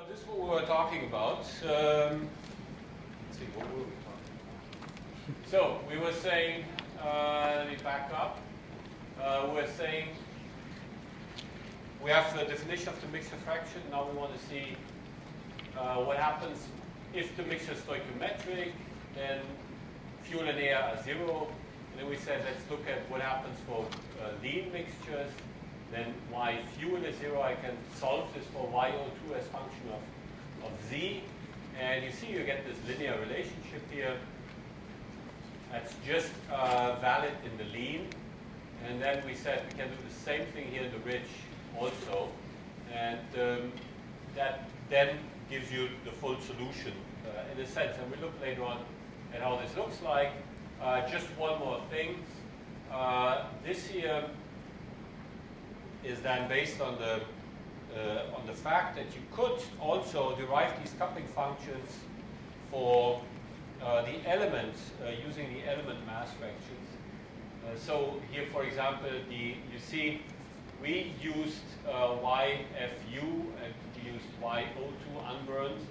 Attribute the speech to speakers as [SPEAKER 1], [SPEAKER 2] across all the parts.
[SPEAKER 1] this is what we were talking about. Let's see, what were we talking about? So we were saying, let me back up. We were saying we have the definition of the mixture fraction. Now we want to see what happens if the mixture is stoichiometric, then fuel and air are zero. And then we said, let's look at what happens for lean mixtures. Then y fuel is zero. I can solve this for YO2 as function of z. And you see you get this linear relationship here. That's just valid in the lean. And then we said we can do the same thing here in the rich also. And that then gives you the full solution in a sense. And we look later on at how this looks like. Just one more thing. This here is then based on the fact that you could also derive these coupling functions for the elements using the element mass fractions. So here, for example, you see we used YFU and we used YO2 unburned,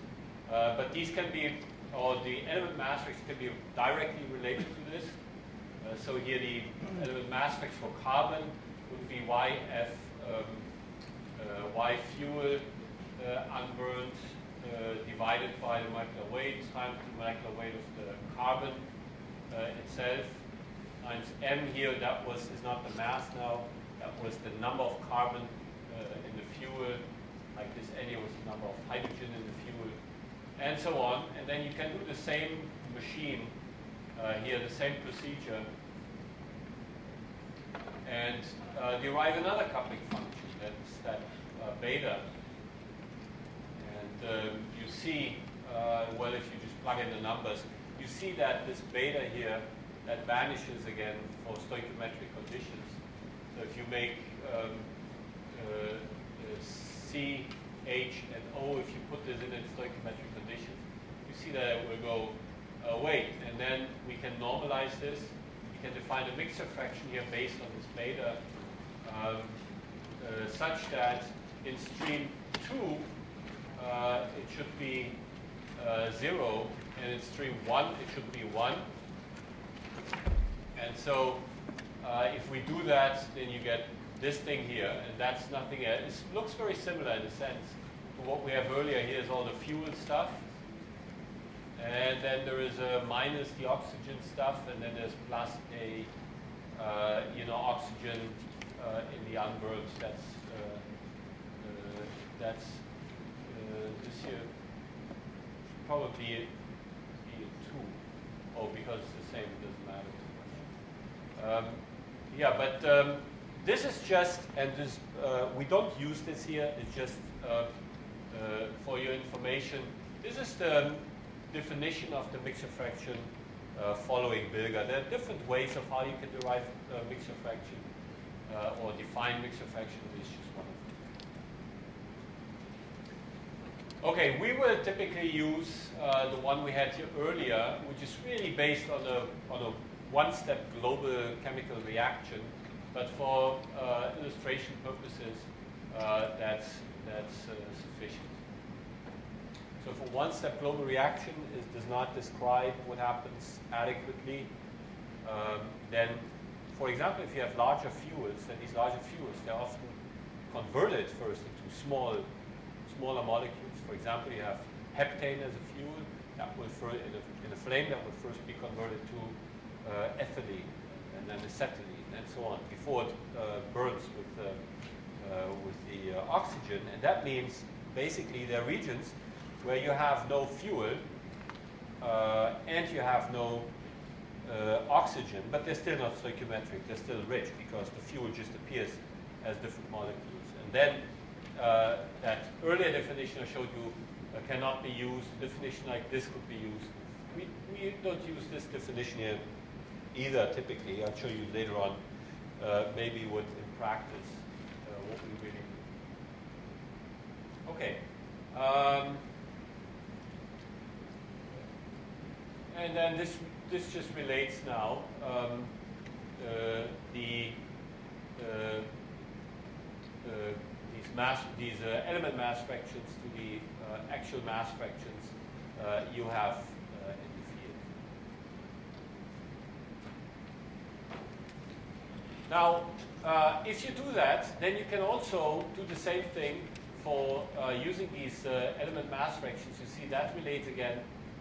[SPEAKER 1] but these can be, or the element mass fraction can be directly related to this. So here the element mass fraction for carbon would be YF, Y fuel unburned divided by the molecular weight times the molecular weight of the carbon itself times m here. That is not the mass now. That was the number of carbon in the fuel. Like this N here was the number of hydrogen in the fuel, and so on. And then you can do the same machine here, the same procedure, and derive another coupling function. That's that beta. And you see, well, if you just plug in the numbers, you see that this beta here, that vanishes again for stoichiometric conditions. So if you make C, H, and O, if you put this in stoichiometric conditions, you see that it will go away. And then we can normalize this. We can define a mixture fraction here based on this beta such that in stream 2 it should be 0, and in stream 1 it should be 1. And so if we do that, then you get this thing here, and that's nothing else. It looks very similar in a sense to what we have earlier. Here's all the fuel stuff, and then there is a minus the oxygen stuff, and then there's plus a oxygen in the unburned. That's this here should probably be a 2. Oh, because it's the same, it doesn't matter. Yeah, but this is just, and this we don't use this here. It's just for your information. This is the definition of the mixture fraction following Bilger. There are different ways of how you can derive mixture fraction or define mixture fraction. This is just one of them. Okay, we will typically use the one we had here earlier, which is really based on a one-step global chemical reaction, but for illustration purposes, that's sufficient. So for one-step global reaction, it does not describe what happens adequately. Then, for example, if you have larger fuels, then these larger fuels, they're often converted first into smaller molecules. For example, you have heptane as a fuel. That will in a flame that will first be converted to ethylene, and then acetylene, and so on, before it burns with the oxygen. And that means basically there are regions where you have no fuel and you have no oxygen, but they're still not stoichiometric. They're still rich because the fuel just appears as different molecules. And then that earlier definition I showed you cannot be used. A definition like this could be used. We don't use this definition here either, typically. I'll show you later on maybe what in practice what we really do. Okay. And then this just relates now the these element mass fractions to the actual mass fractions you have in the field. Now, if you do that, then you can also do the same thing for using these element mass fractions. You see that relates again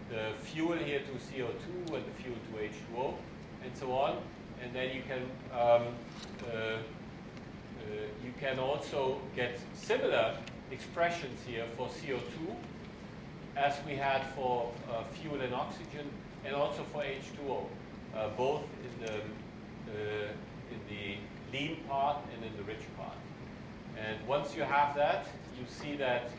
[SPEAKER 1] the fuel here to CO2 and the fuel to H2O and so on. And then you can also get similar expressions here for CO2 as we had for fuel and oxygen, and also for H2O, both in the lean part and in the rich part. And once you have that, you see that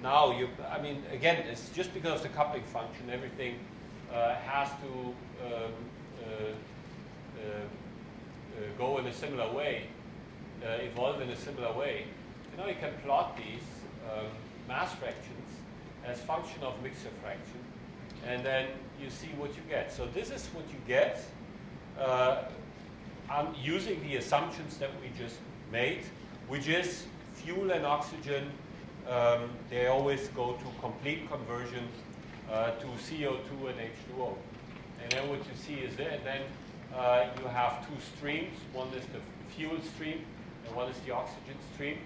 [SPEAKER 1] now I mean, again, it's just because of the coupling function, everything has to go in a similar way, evolve in a similar way. And now you can plot these mass fractions as function of mixture fraction, and then you see what you get. So this is what you get. I'm using the assumptions that we just made, which is fuel and oxygen, they always go to complete conversion to CO2 and H2O. And then what you see is there, and then you have two streams. One is the fuel stream, and one is the oxygen stream.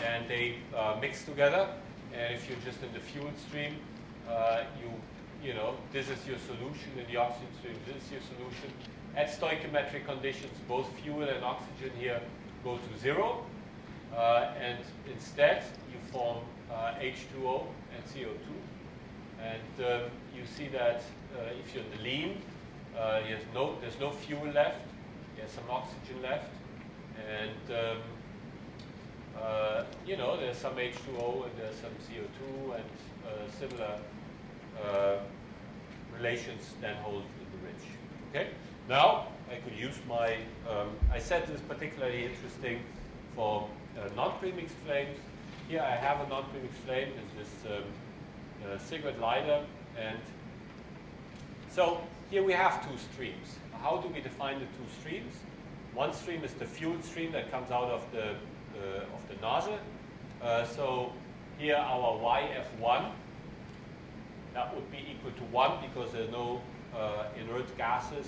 [SPEAKER 1] And they mix together. And if you're just in the fuel stream, you know, this is your solution. In the oxygen stream, this is your solution. At stoichiometric conditions, both fuel and oxygen here go to 0. And instead, you form H2O and CO2. And you see that if you're in the lean, there's no fuel left. There's some oxygen left. And you know, there's some H2O and there's some CO2, and similar relations then hold in the rich. Okay. Now I could use my. I said this is particularly interesting for non-premixed flames. Here I have a non-premixed flame. It's this cigarette lighter, and so here we have two streams. How do we define the two streams? One stream is the fuel stream that comes out of the nozzle. So here our YF1, that would be equal to 1 because there are no inert gases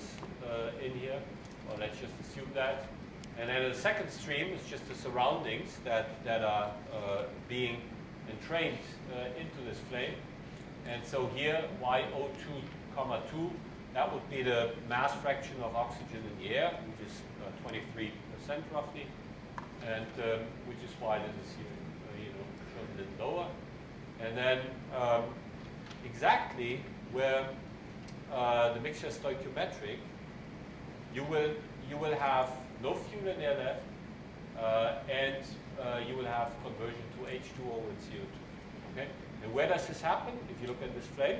[SPEAKER 1] in here. Well, let's just assume that. And then the second stream is just the surroundings that are being entrained into this flame. And so here YO2, 2, that would be the mass fraction of oxygen in the air, which is 23% roughly, and which is why this is here, shown a little lower. And then exactly where the mixture is stoichiometric, you will have no fuel in air left, and you will have conversion to H2O and CO2. Okay? And where does this happen? If you look at this flame,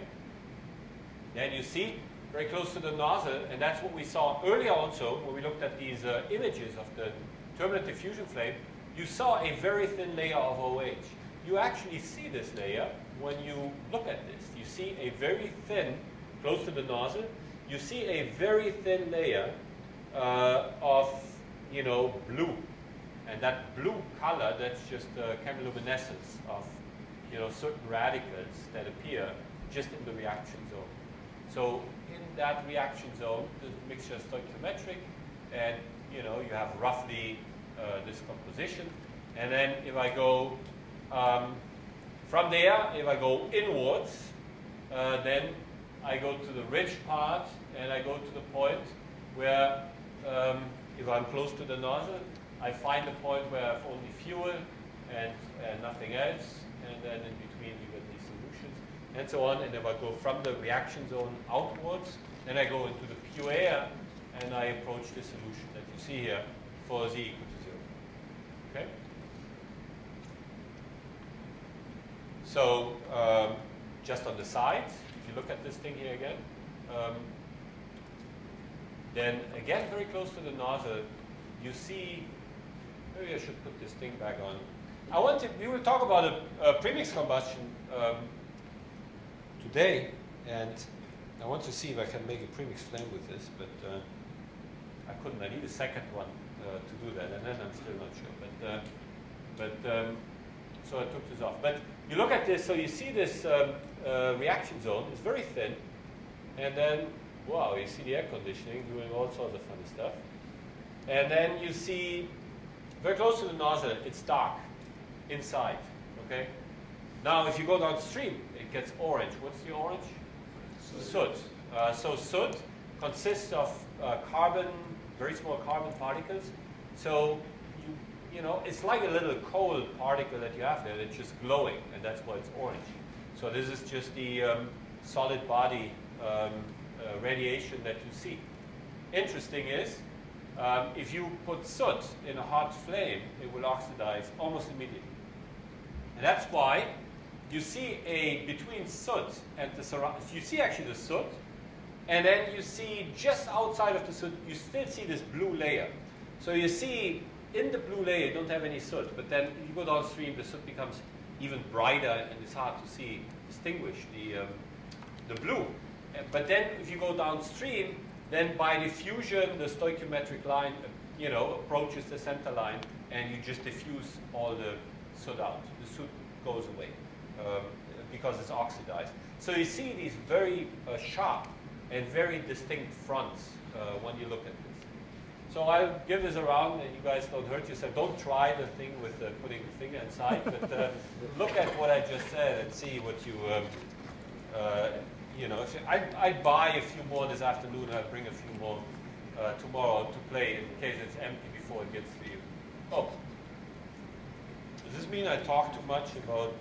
[SPEAKER 1] then you see very close to the nozzle, and that's what we saw earlier also when we looked at these images of the turbulent diffusion flame. You saw a very thin layer of OH. You actually see this layer when you look at this. You see a very thin, close to the nozzle, you see a very thin layer of blue. And that blue color, that's just chemiluminescence of certain radicals that appear just in the reaction zone. So in that reaction zone, the mixture is stoichiometric, and you have roughly this composition. And then if I go from there, if I go inwards, then I go to the rich part, and I go to the point where, if I'm close to the nozzle, I find a point where I have only fuel and nothing else, and then in between you get these solutions, and so on. And if I go from the reaction zone outwards, then I go into the pure air, and I approach the solution that you see here for Z equal to 0. Okay? So just on the side, if you look at this thing here again, then again very close to the nozzle, you see, maybe I should put this thing back on. We will talk about a premixed combustion today, and I want to see if I can make a premixed flame with this, but I couldn't. I need a second one to do that, and then I'm still not sure. But But so I took this off. But you look at this, so you see this reaction zone is very thin, and then wow, you see the air conditioning doing all sorts of funny stuff, and then you see very close to the nozzle, it's dark inside. Okay. Now, if you go downstream, it gets orange. What's the orange? Soot. So soot consists of carbon, very small carbon particles. So you know, it's like a little coal particle that you have there that's just glowing, and that's why it's orange. So this is just the solid body radiation that you see. Interesting is, if you put soot in a hot flame, it will oxidize almost immediately. And that's why you see between soot and the surround, you see actually the soot, and then you see just outside of the soot, you still see this blue layer. So you see in the blue layer, you don't have any soot, but then you go downstream, the soot becomes even brighter, and it's hard to distinguish the blue. But then if you go downstream, then by diffusion, the stoichiometric line, approaches the center line, and you just diffuse all the soot out. The soot goes away because it's oxidized. So you see these very sharp and very distinct fronts when you look at this. So I'll give this around, and you guys don't hurt yourself. Don't try the thing with putting the finger inside, but look at what I just said and see what you, I'd buy a few more this afternoon. I'll bring a few more tomorrow to play in case it's empty before it gets to you. Oh, does this mean I talk too much about?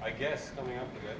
[SPEAKER 1] I guess coming up again.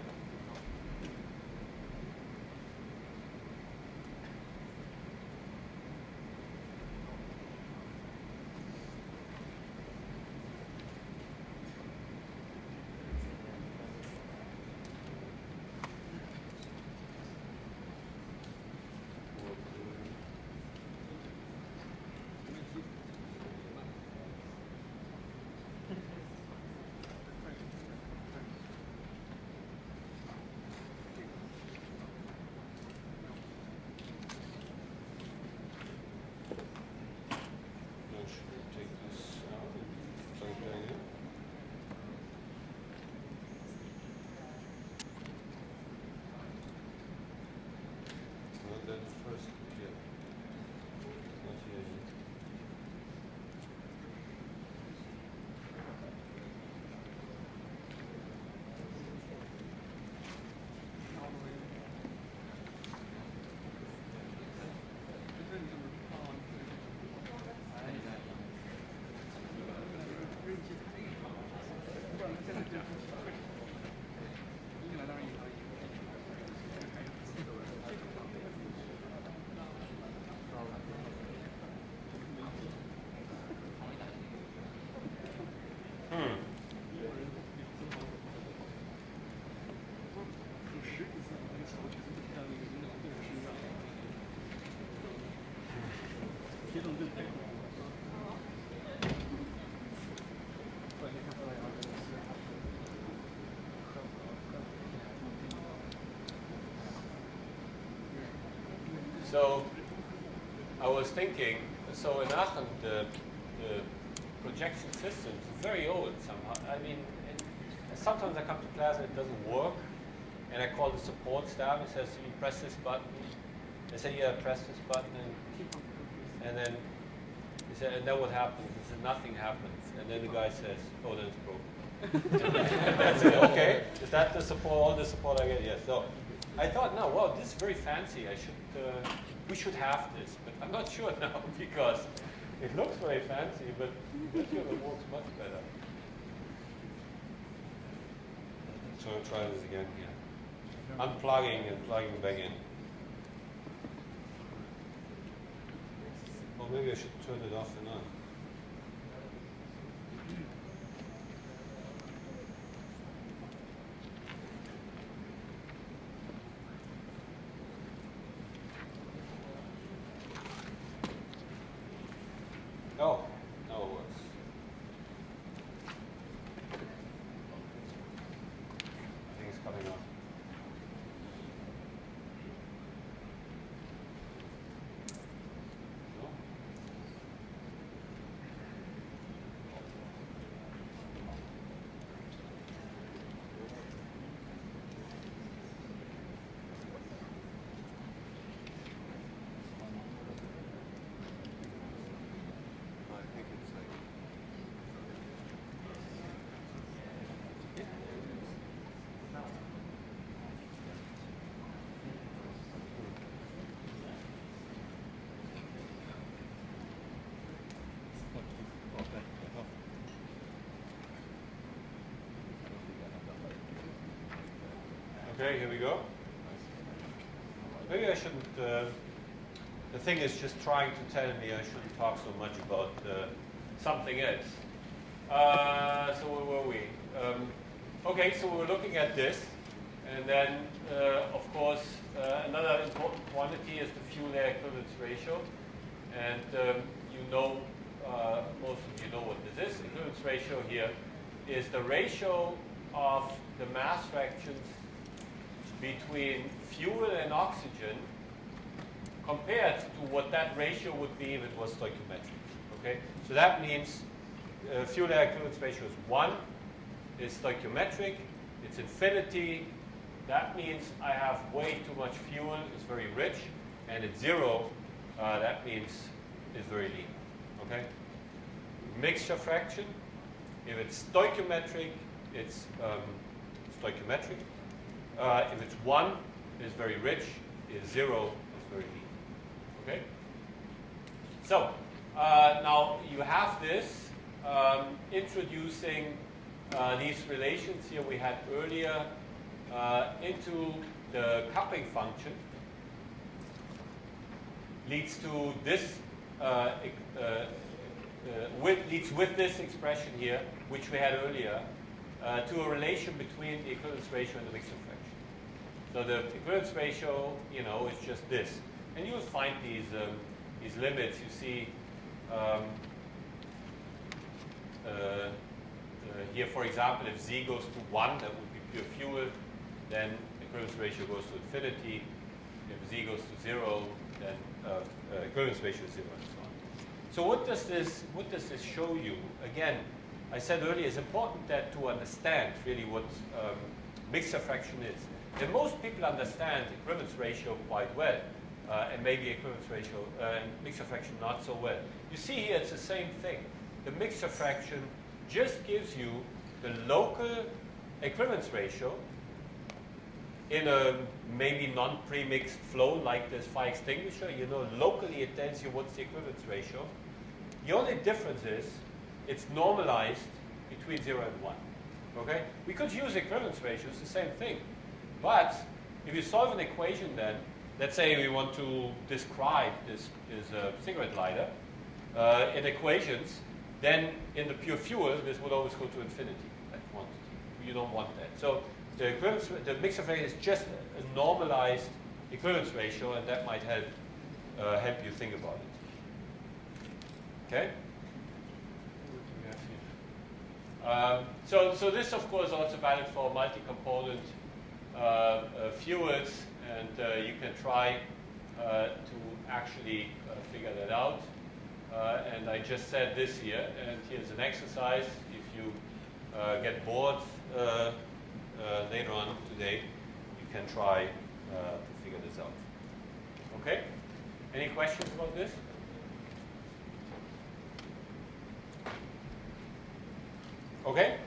[SPEAKER 1] So I was thinking, so in Aachen, the projection system is very old somehow. I mean, sometimes I come to class and it doesn't work, and I call the support staff and says, you press this button. I say, yeah, press this button, and then he said, and then what happens? He said, nothing happens. And then the guy says, oh, then it's broken. And that's it. Okay, is that the support, all the support I get? Yes. So I thought, no, wow, this is very fancy. We should have this, but I'm not sure now because it looks very fancy, but I'm not sure it works much better. So I'll try this again here. Unplugging and plugging back in. Or maybe I should turn it off and on. Oh, now it works. I think it's coming off.
[SPEAKER 2] Okay, here we go. Maybe I shouldn't, the thing is just trying to tell me I shouldn't talk so much about
[SPEAKER 1] something else. So where were we? Okay, so we're looking at this. And then, of course, another important quantity is the fuel air equivalence ratio. And you know, most of you know what this is. Equivalence ratio here is the ratio of the mass fractions between fuel and oxygen compared to what that ratio would be if it was stoichiometric. Okay? So that means fuel air equivalence ratio is 1, is stoichiometric, it's infinity. That means I have way too much fuel, it's very rich, and it's 0, that means it's very lean. Okay? Mixture fraction, if it's stoichiometric, it's stoichiometric. If it's 1, it's very rich. If 0, it's very lean. Okay? So, now you have this introducing these relations here we had earlier into the coupling function leads to this leads with this expression here, which we had earlier, to a relation between the equivalence ratio and the mixture fraction. So the equivalence ratio, you know, is just this, and you'll find these limits. You see here, for example, if Z goes to 1, that would be pure fuel. Then equivalence ratio goes to infinity. If Z goes to 0, then equivalence ratio is 0, and so on. So what does this show you? Again, I said earlier, it's important that to understand really what mixture fraction is. And most people understand equivalence ratio quite well, and maybe equivalence ratio and mixture fraction not so well. You see here, it's the same thing. The mixture fraction just gives you the local equivalence ratio in a maybe non-premixed flow like this fire extinguisher. You know, locally it tells you what's the equivalence ratio. The only difference is it's normalized between 0 and 1. Okay? We could use equivalence ratios, the same thing. But if you solve an equation then, let's say we want to describe this cigarette lighter in equations, then in the pure fuel, this would always go to infinity, that quantity. You don't want that. So the mixture fraction is just a normalized equivalence ratio, and that might help you think about it. Okay? So this, of course, also valid for multi-component fuels, and you can try to actually figure that out. And I just said this here, and here's an exercise. If you get bored later on today, you can try to figure this out. Okay? Any questions about this? Okay?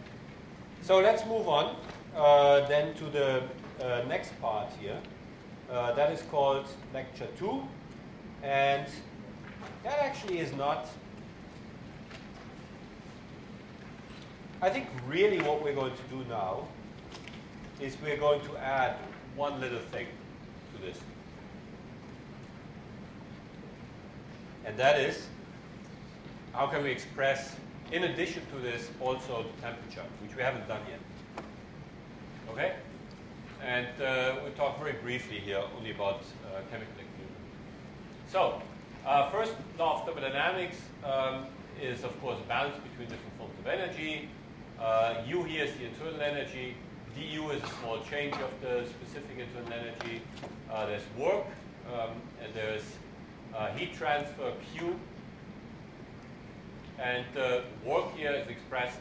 [SPEAKER 1] So let's move on then to the next part here. That is called lecture 2. And that actually is not, I think really what we're going to do now is we're going to add one little thing to this. And that is, how can we express, in addition to this, also the temperature, which we haven't done yet. Okay? And we'll talk very briefly here only about chemical equilibrium. So, first law of thermodynamics is, of course, balance between different forms of energy. U here is the internal energy. du is a small change of the specific internal energy. There's work, and there's heat transfer Q. And work here is expressed,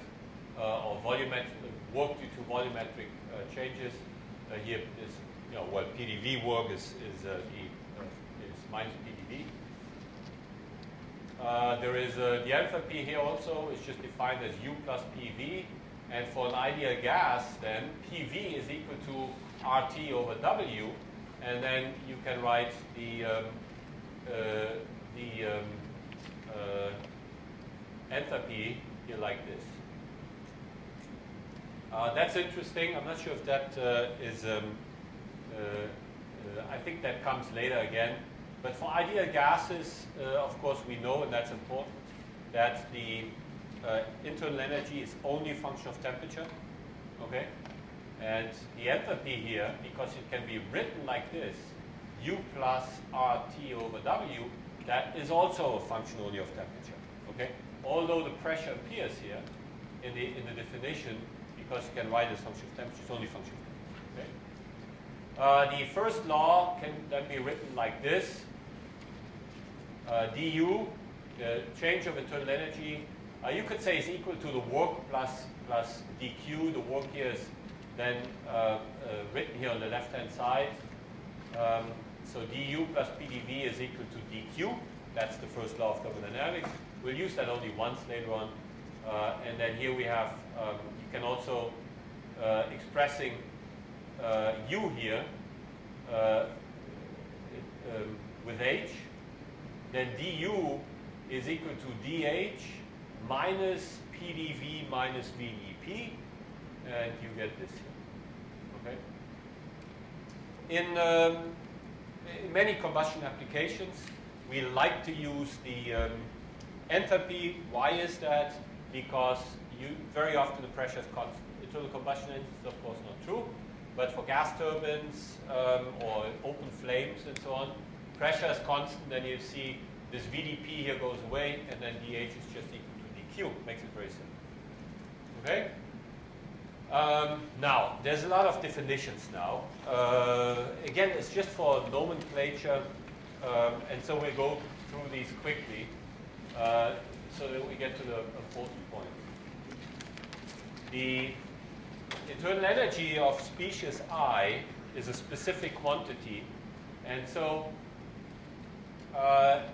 [SPEAKER 1] or volumetric work due to volumetric changes. Here is, well, PdV work is minus PdV. There is the enthalpy here also is just defined as U plus PV. And for an ideal gas, then PV is equal to RT over W. And then you can write the enthalpy here like this. That's interesting. I'm not sure if that is
[SPEAKER 2] I think that comes later again. But for ideal gases, of course, we know, and that's important, that the internal energy is only a function of temperature. Okay? And the enthalpy here, because it can be written like this, U plus RT over W, that is also a function only of temperature. Okay? Although the pressure appears here in the definition, because you can write it as function of temperature, it's only a function of temperature. Okay? The first law can then be written like this. du, the change of internal energy, you could say is equal to the work plus dq. The work here is then written here on the left-hand side. So du plus pdv is equal to dq. That's the first law of thermodynamics. We'll use that only once later on. And then here we have, you can also, expressing u here with h, then du is equal to dh minus pdv minus vdp, and you get this here. Okay? In many combustion applications, we like to use the enthalpy. Why is that? Because very often the pressure is constant. Internal combustion engines is of course not true, but for gas turbines or open flames and so on, pressure is constant. Then you see this VDP here goes away, and then dH is just equal to dQ. Makes it very simple. Okay. Now there's a lot of definitions now. Again, it's just for nomenclature, and so we'll go through these quickly so that we get to the important point. The internal energy of species I is a specific quantity, and so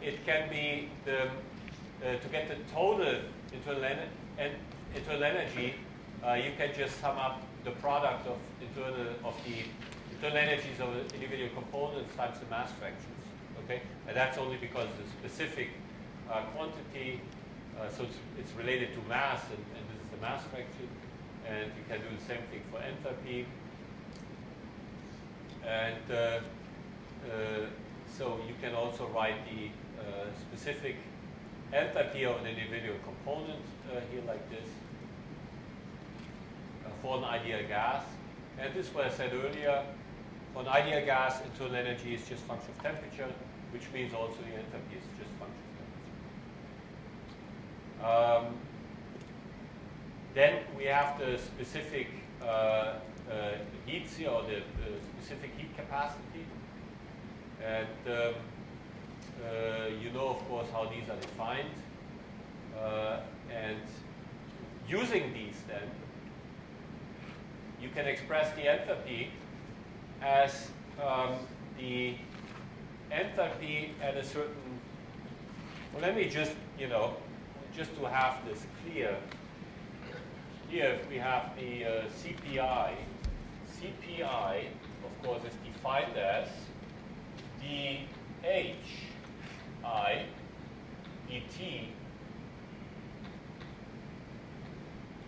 [SPEAKER 2] it can be to get the total internal energy. You can just sum up the product of the internal energies of the individual components times the mass fractions. Okay, and that's only because it's a specific quantity, so it's related to mass, and this is the mass fraction. And you can do the same thing for enthalpy. And so you can also write the specific enthalpy of an individual component here like this for an ideal gas. And this is what I said earlier. For an ideal gas, internal energy is just a function of temperature, which means also the enthalpy is just a function of temperature. Then we have the specific heats here, or the specific heat capacity. And you know, of course, how these are defined. And using these, then, you can express the enthalpy as the enthalpy at a certain. Well, let me just, just to have this clear. Here we have the CPI. CPI, of course, is defined as dHi dt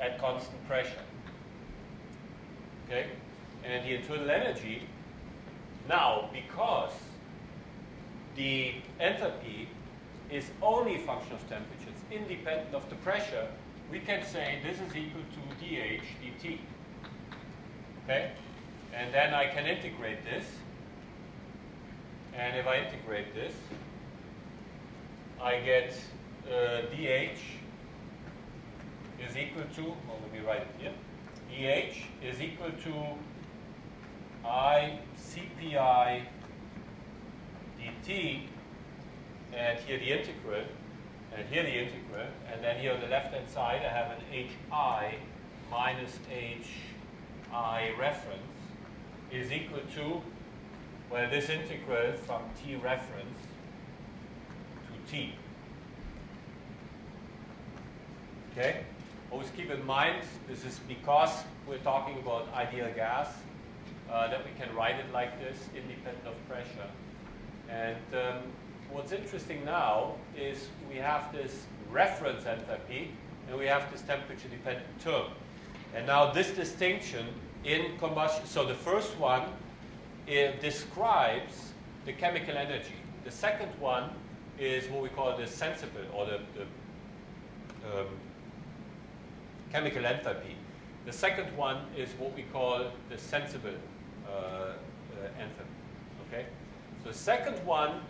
[SPEAKER 2] at constant pressure. Okay? And the internal energy, now, because the enthalpy is only a function of temperature, it's independent of the pressure, we can say this is equal to dH dt. Okay? And then I can integrate this. And if I integrate this, I get dH is equal to, well, let me write it here. dH is equal to I CPI dt, and here the integral, and here the integral, and then here on the left-hand side I have an HI minus HI reference is equal to, well, this integral from T reference to T. Okay? Always keep in mind, this is because we're talking about ideal gas, that we can write it like this, independent of pressure. And what's interesting now is we have this reference enthalpy, and we have this temperature-dependent term. And now this distinction in combustion, so the first one it describes the chemical energy. The second one is what we call the sensible, or the chemical enthalpy. The second one is what we call the sensible enthalpy. Okay? So the second one,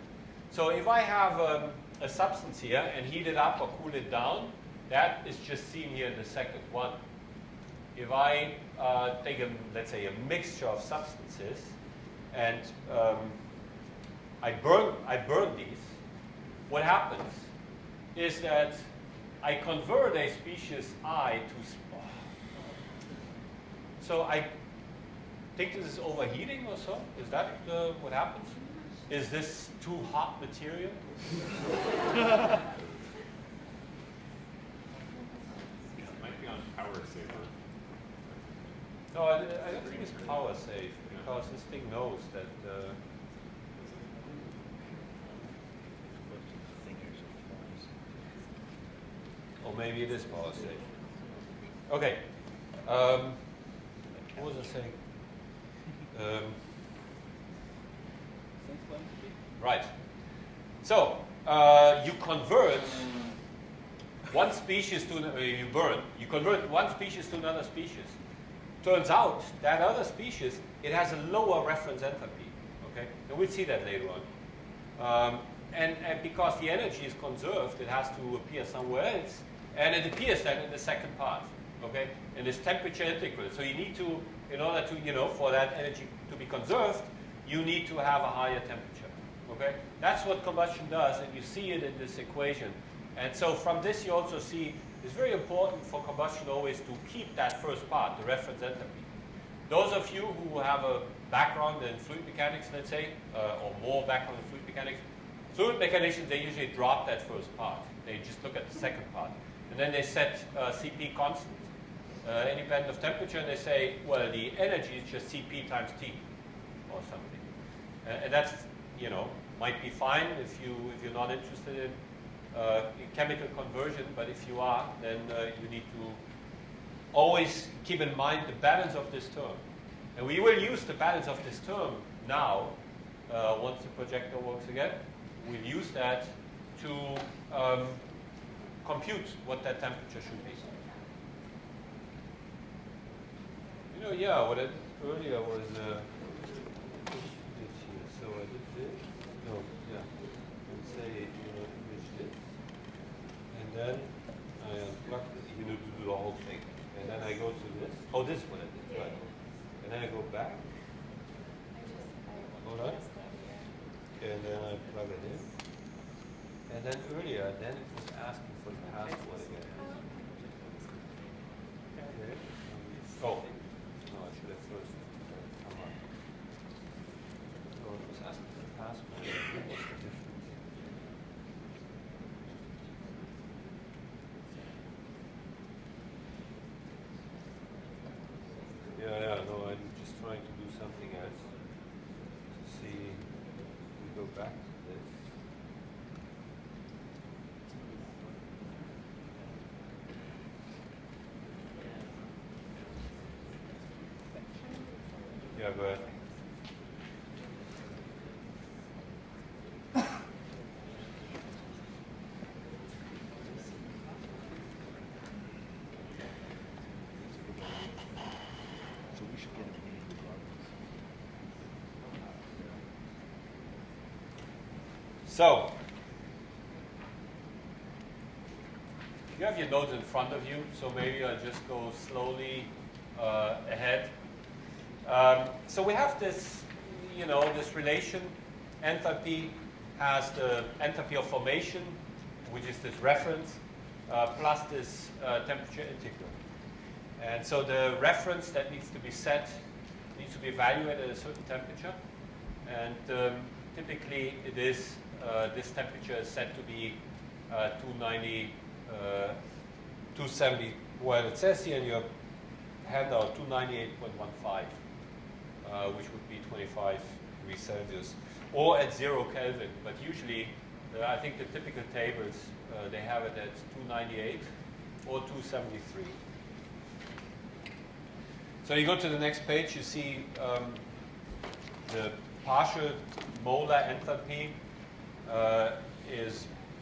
[SPEAKER 2] so if I have a substance here and heat it up or cool it down, that is just seen here in the second one. If I take, let's say, a mixture of substances and I burn these, what happens is that I convert a species I to. So I think this is overheating or so. Is that what happens? Is this too hot material?
[SPEAKER 3] Might be on power saver.
[SPEAKER 2] No, I don't think it's power safe because this thing knows that. Or maybe it is power safe. Okay. What was I saying? Right. So you convert one species to you convert one species to another species. Turns out that other species, it has a lower reference enthalpy. Okay, and we'll see that later on. And because the energy is conserved, it has to appear somewhere else, and it appears then in the second part. Okay, and it's temperature integral. So you need to, in order to, for that energy to be conserved, you need to have a higher temperature. Okay, that's what combustion does, and you see it in this equation. And so from this, you also see it's very important for combustion always to keep that first part, the reference enthalpy. Those of you who have a background in fluid mechanics, let's say, or more background in fluid mechanics, fluid mechanicians, they usually drop that first part. They just look at the second part. And then they set Cp constant, independent of temperature, and they say, well, the energy is just Cp times T, or something. And that's, might be fine if you're not interested in chemical conversion, but if you are, then you need to always keep in mind the balance of this term. And we will use the balance of this term now, once the projector works again. We'll use that to compute what that temperature should be. What I did earlier was, so I did this, let's say, image this, and then I unplug this, to do the whole thing, and then I go to this, this is what I did, right, and then I go back, hold on, and then I plug it in, and then earlier, then it was asking for the password again. Okay. Oh. No, I should have first come up. So it was asking for the password. What was the difference? No, I'm just trying to do something else. To see, we go back to this. Yeah, go ahead.
[SPEAKER 3] So we should get it regardless.
[SPEAKER 2] So, you have your notes in front of you, so maybe I'll just go slowly ahead. So we have this, this relation. Enthalpy has the enthalpy of formation, which is this reference, plus this temperature integral. And so the reference that needs to be set needs to be evaluated at a certain temperature. And typically it is, this temperature is set to be 290, 270. Well, it says here in your handout 298.15. Which would be 25 degrees Celsius, or at 0 Kelvin. But usually, I think the typical tables, they have it at 298 or 273. So you go to the next page, you see the partial molar enthalpy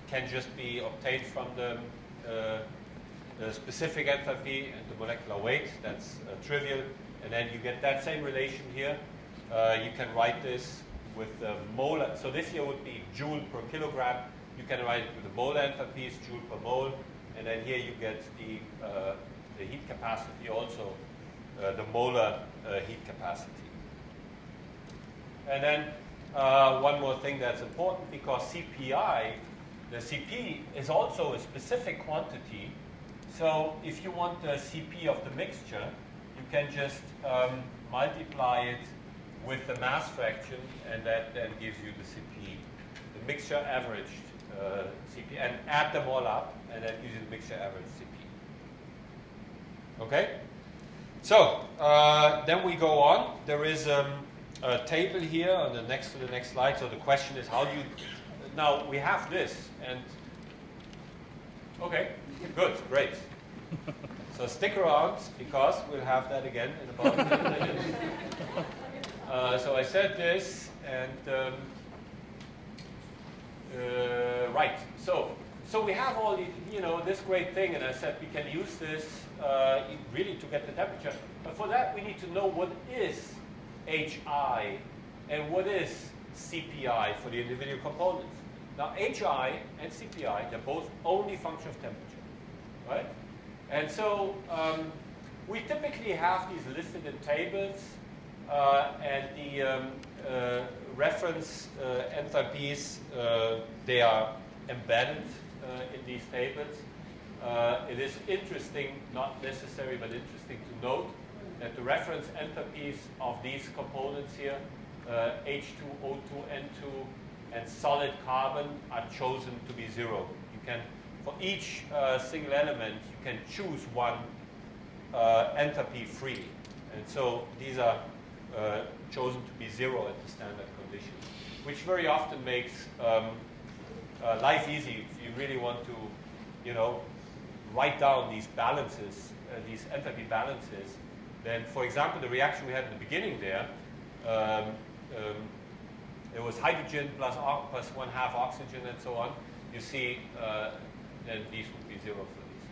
[SPEAKER 2] can just be obtained from the specific enthalpy and the molecular weight. That's trivial. And then you get that same relation here. You can write this with the molar. So this here would be joule per kilogram. You can write it with the molar enthalpies, joule per mole. And then here you get the heat capacity also, the molar heat capacity. And then one more thing that's important, because CPI, the CP is also a specific quantity. So if you want the CP of the mixture, you can just multiply it with the mass fraction, and that then gives you the CP, the mixture averaged CP, and add them all up, and that gives you the mixture average CP. Okay? So then we go on. There is a table here on the next slide. So the question is, how do you? Now we have this, and okay, good, great. So stick around, because we'll have that again in about 10 minutes. So I said this, and right. So we have all this great thing, and I said we can use this really to get the temperature. But for that, we need to know what is HI and what is CPI for the individual components. Now, HI and CPI, they're both only function of temperature, right? And so we typically have these listed in tables, and the reference enthalpies, they are embedded in these tables. It is interesting, not necessary, but interesting to note that the reference enthalpies of these components here, H2, O2, N2, and solid carbon, are chosen to be 0. You can, for each single element, you can choose one enthalpy freely. And so these are chosen to be 0 at the standard conditions, which very often makes life easy if you really want to, write down these balances, these enthalpy balances. Then, for example, the reaction we had in the beginning there, there was hydrogen plus 1/2 oxygen and so on. You see, then these would be 0 for these.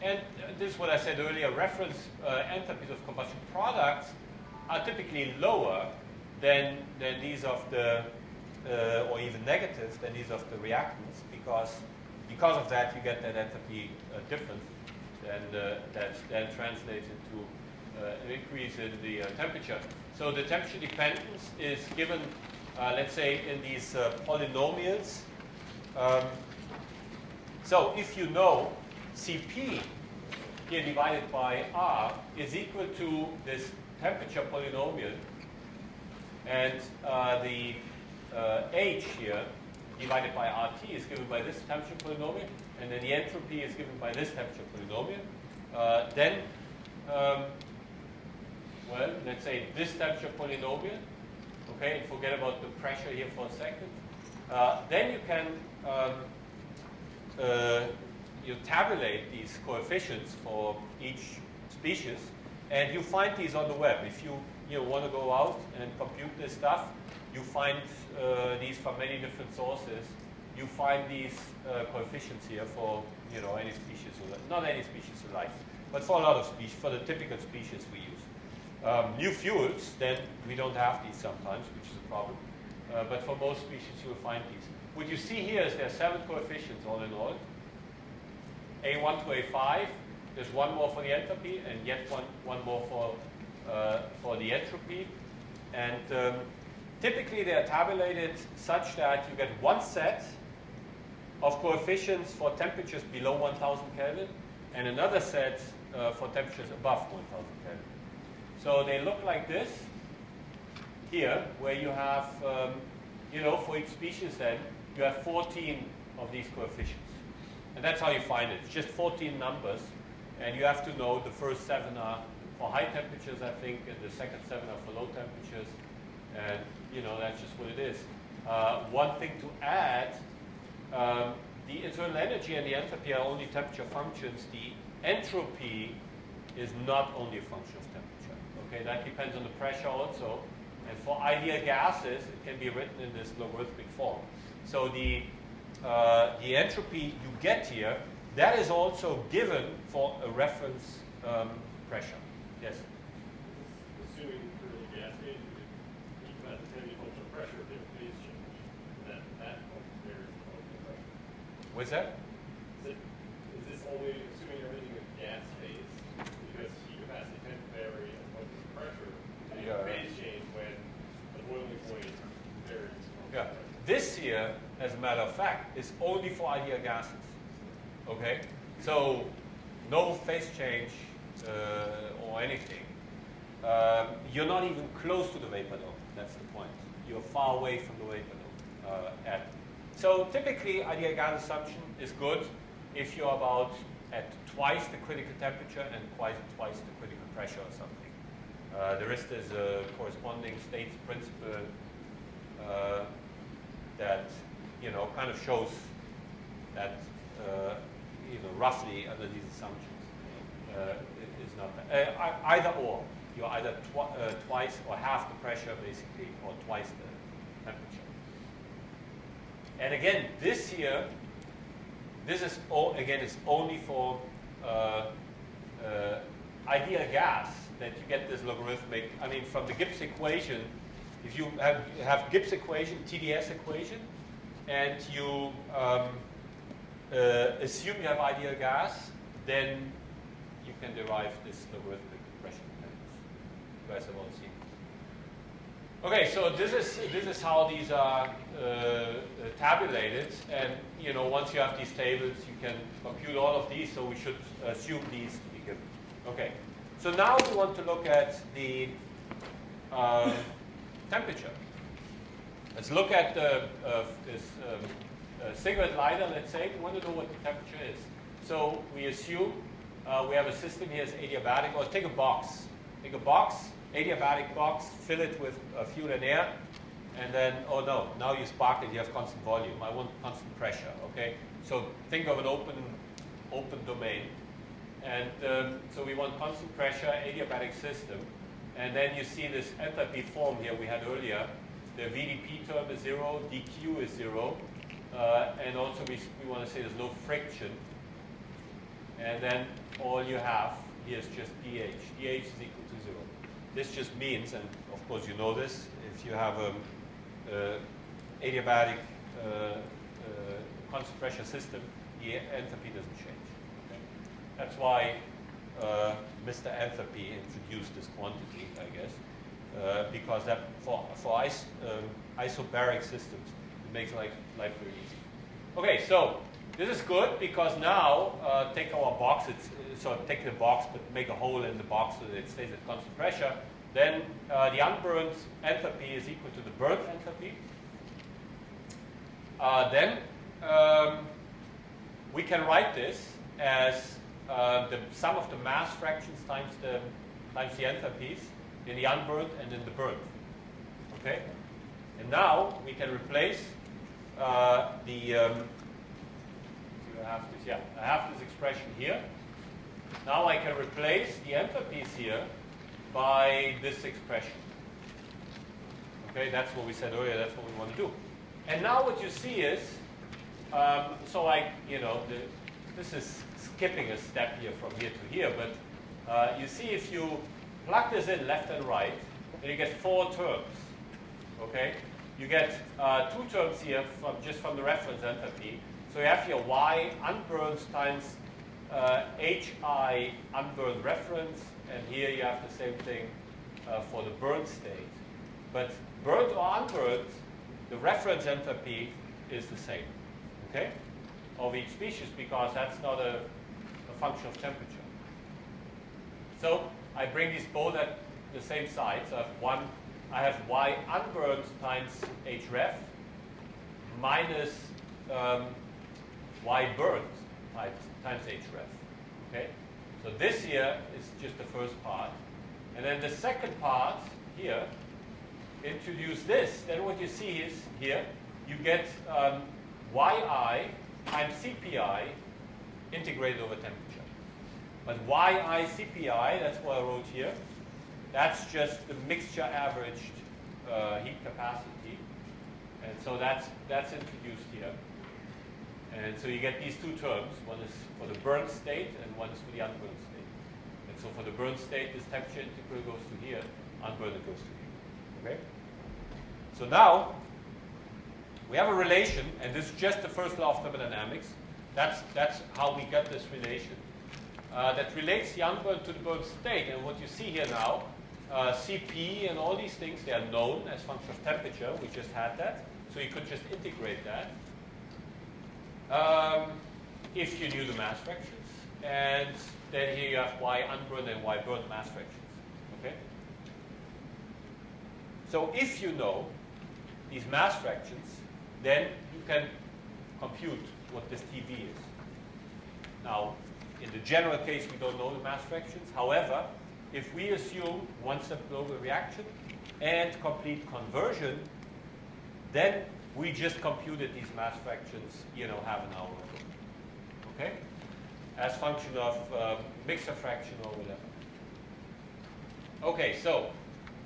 [SPEAKER 2] And this is what I said earlier, reference enthalpies of combustion products are typically lower than these of the, or even negative than these of the reactants, because of that you get that enthalpy difference, and that then translates into an increase in the temperature. So the temperature dependence is given, let's say, in these polynomials. So if you know Cp here divided by R is equal to this temperature polynomial, and the H here divided by RT is given by this temperature polynomial, and then the entropy is given by this temperature polynomial, then well, let's say this temperature polynomial, okay, and forget about the pressure here for a second. Then you can you tabulate these coefficients for each species, and you find these on the web. If you want to go out and compute this stuff, you find these from many different sources. You find these coefficients here for any species, not any species of life, but for a lot of species, for the typical species we use. New fuels, then we don't have these sometimes, which is a problem. But for most species, you will find these. What you see here is there are 7 coefficients all in all. A1 to A5. There's one more for the enthalpy, and yet one more for the entropy. And typically, they are tabulated such that you get one set of coefficients for temperatures below 1,000 Kelvin, and another set for temperatures above 1,000 Kelvin. So they look like this here, where you have, for each species then, you have 14 of these coefficients. And that's how you find it. It's just 14 numbers, and you have to know the first 7 are for high temperatures, I think, and the second 7 are for low temperatures. And, that's just what it is. One thing to add, the internal energy and the enthalpy are only temperature functions. The entropy is not only a function of temperature. Okay, that depends on the pressure also. And for ideal gases, it can be written in this logarithmic form. So the entropy you get here, that is also given for a reference pressure. Yes?
[SPEAKER 4] Assuming for the gas phase, you have the heavy function of pressure, if phase change, that function there is the function of pressure.
[SPEAKER 2] What's that?
[SPEAKER 4] Is this only assuming everything is gas phase? Because heat capacity can vary as much as pressure, and you have phase change when the boiling point varies.
[SPEAKER 2] Yeah. This here, as a matter of fact, is only for ideal gases. Okay? So no phase change or anything. You're not even close to the vapor dome. That's the point. You're far away from the vapor dome. So typically, ideal gas assumption is good if you're about at twice the critical temperature and twice the critical pressure or something. There is this corresponding states principle that kind of shows that roughly under these assumptions is not bad. Either or, you're either twice or half the pressure basically, or twice the temperature. And again, this here, this is is only for ideal gas that you get this logarithmic. I mean, from the Gibbs equation, if you have Gibbs equation, TdS equation, and you assume you have ideal gas, then you can derive this logarithmic pressure dependence. You guys have all seen. Okay, so this is how these are tabulated, and once you have these tables, you can compute all of these. So we should assume these to be given. Okay, so now we want to look at the temperature. Let's look at this cigarette lighter. Let's say we want to know what the temperature is. So we assume we have a system here as adiabatic, or take a box. Take a box. Adiabatic box, fill it with fuel and air, and then, oh no, now you spark it, you have constant volume. I want constant pressure, okay? So think of an open domain. And so we want constant pressure, adiabatic system. And then you see this enthalpy form here we had earlier. The VDP term is 0, dq is 0. And also we want to say there's no friction. And then all you have here is just dH. dH is equal to 0. This just means, and of course you know this, if you have adiabatic constant pressure system, the enthalpy doesn't change. Okay? That's why Mr. Enthalpy introduced this quantity, I guess, because that for isobaric systems, it makes life very easy. Okay, so this is good because now take our box. So take the box, but make a hole in the box so that it stays at constant pressure. Then the unburned enthalpy is equal to the burnt enthalpy. Then we can write this as the sum of the mass fractions times the enthalpies in the unburned and in the burnt. Okay? And now we can replace I have this expression here. Now I can replace the enthalpies here by this expression. Okay, that's what we said earlier, that's what we want to do. And now what you see is, this is skipping a step here from here to here, but you see if you plug this in left and right, then you get 4 terms. Okay? You get 2 terms here just from the reference enthalpy. So you have here Y unburned times HI unburned reference, and here you have the same thing for the burned state. But burnt or unburned, the reference enthalpy is the same, okay, of each species, because that's not a function of temperature. So I bring these both at the same side. So I have Y unburned times Href minus Y burned times Href. Okay? So this here is just the first part. And then the second part here, introduce this. Then what you see is here, you get Yi times Cpi integrated over temperature. But Yi Cpi, that's what I wrote here, That's just the mixture averaged heat capacity. And so that's introduced here. And so you get these two terms. One is for the burned state and one is for the unburned state. And so for the burned state, this temperature integral goes to here, unburned it goes to here. Okay? So now we have a relation, and this is just the first law of thermodynamics. That's how we get this relation. That relates the unburned to the burned state. And what you see here now, Cp and all these things, they are known as function of temperature. We just had that. So you could just integrate that. If you knew the mass fractions. And then here you have y unburned and y burned mass fractions. Okay? So if you know these mass fractions, then you can compute what this Tv is. Now, in the general case, we don't know the mass fractions. However, if we assume one-step global reaction and complete conversion, then we just computed these mass fractions, half an hour ago. Okay? As function of mixture fraction or whatever. Okay, so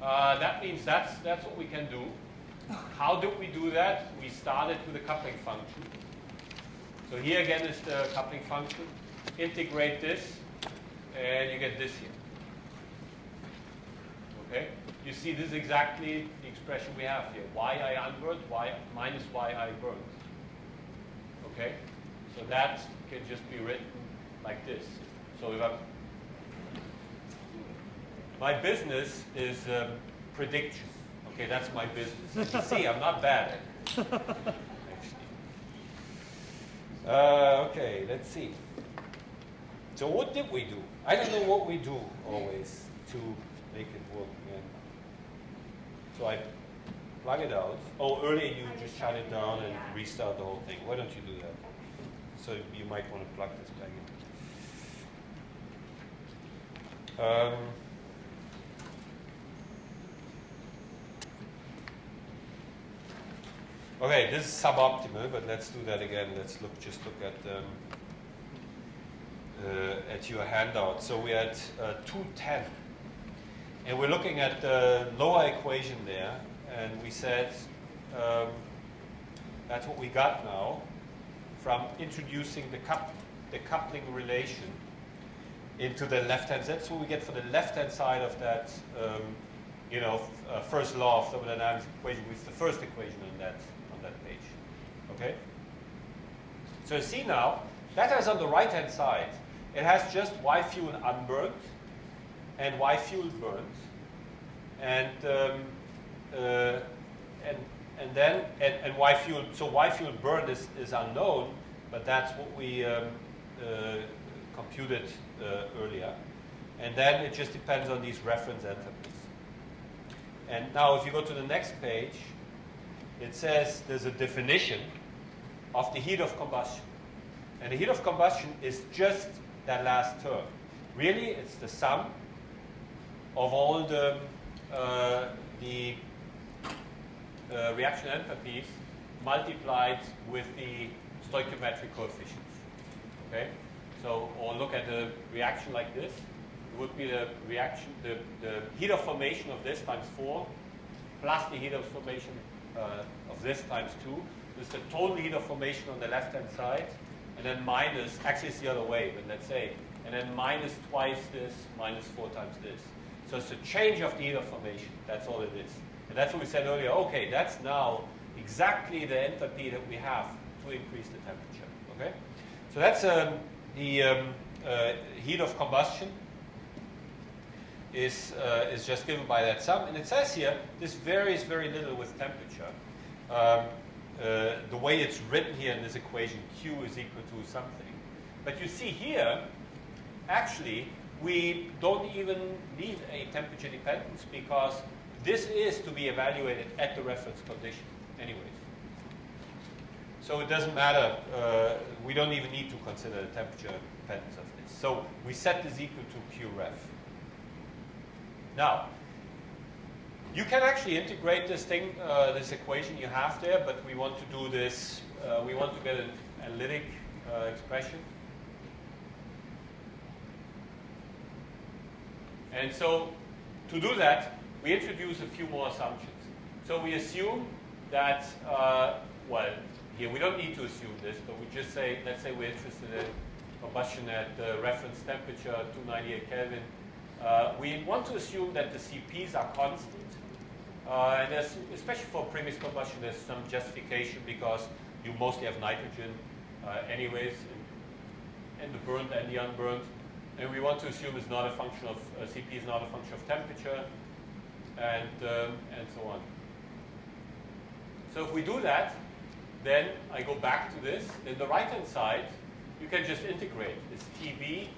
[SPEAKER 2] that means that's what we can do. How did we do that? We started with the coupling function. So here again is the coupling function. Integrate this, and you get this here. Okay? You see this is exactly the expression we have here. yi unburned, y minus yi burned. Okay? So that can just be written like this. So if my business is prediction. Okay, that's my business. You see, I'm not bad at it. Actually. Okay, let's see. So what did we do? I don't know what we do always to make it work again. So I plug it out. Oh, earlier you just shut it down and restart the whole thing. Why don't you do that? So you might want to plug this back in. Okay, this is suboptimal, but let's do that again. Let's just look at your handout. So we're at 210. And we're looking at the lower equation there. And we said that's what we got now from introducing the coupling relation into the left-hand side. That's what we get for the left-hand side of that, first law of thermodynamics equation, which is the first equation on that page. Okay? So you see now, that has on the right-hand side, it has just Y fuel unburned and Y fuel burned, and Y fuel. So Y fuel burned is unknown, but that's what we computed earlier. And then it just depends on these reference enthalpies. And now, if you go to the next page, it says there's a definition of the heat of combustion. And the heat of combustion is just that last term. Really, it's the sum of all the reaction enthalpies multiplied with the stoichiometric coefficients. Okay? So, or look at the reaction like this. It would be the reaction, the heat of formation of this times 4 plus the heat of formation of this times 2. This is the total heat of formation on the left-hand side, and then minus, actually it's the other way, but let's say, and then minus twice this, minus 4 times this. So it's a change of the heat of formation. That's all it is. And that's what we said earlier. Okay, that's now exactly the enthalpy that we have to increase the temperature. Okay? So that's the heat of combustion is just given by that sum. And it says here, this varies very little with temperature. The way it's written here in this equation, Q is equal to something. But you see here, actually, we don't even need a temperature dependence because this is to be evaluated at the reference condition anyways. So it doesn't matter. We don't even need to consider the temperature dependence of this. So we set this equal to Q ref. Now, you can actually integrate this thing, this equation you have there, but we want to do this, we want to get an analytic expression. And so to do that, we introduce a few more assumptions. So we assume that, well, here we don't need to assume this, but we just say, let's say we're interested in combustion at reference temperature, 298 Kelvin. We want to assume that the CPs are constant. And there's, especially for premixed combustion, there's some justification because you mostly have nitrogen anyways, in the burnt and the unburnt. And we want to assume it's not a function of, CP is not a function of temperature, and so on. So if we do that, then I go back to this. In the right-hand side, you can just integrate. It's TB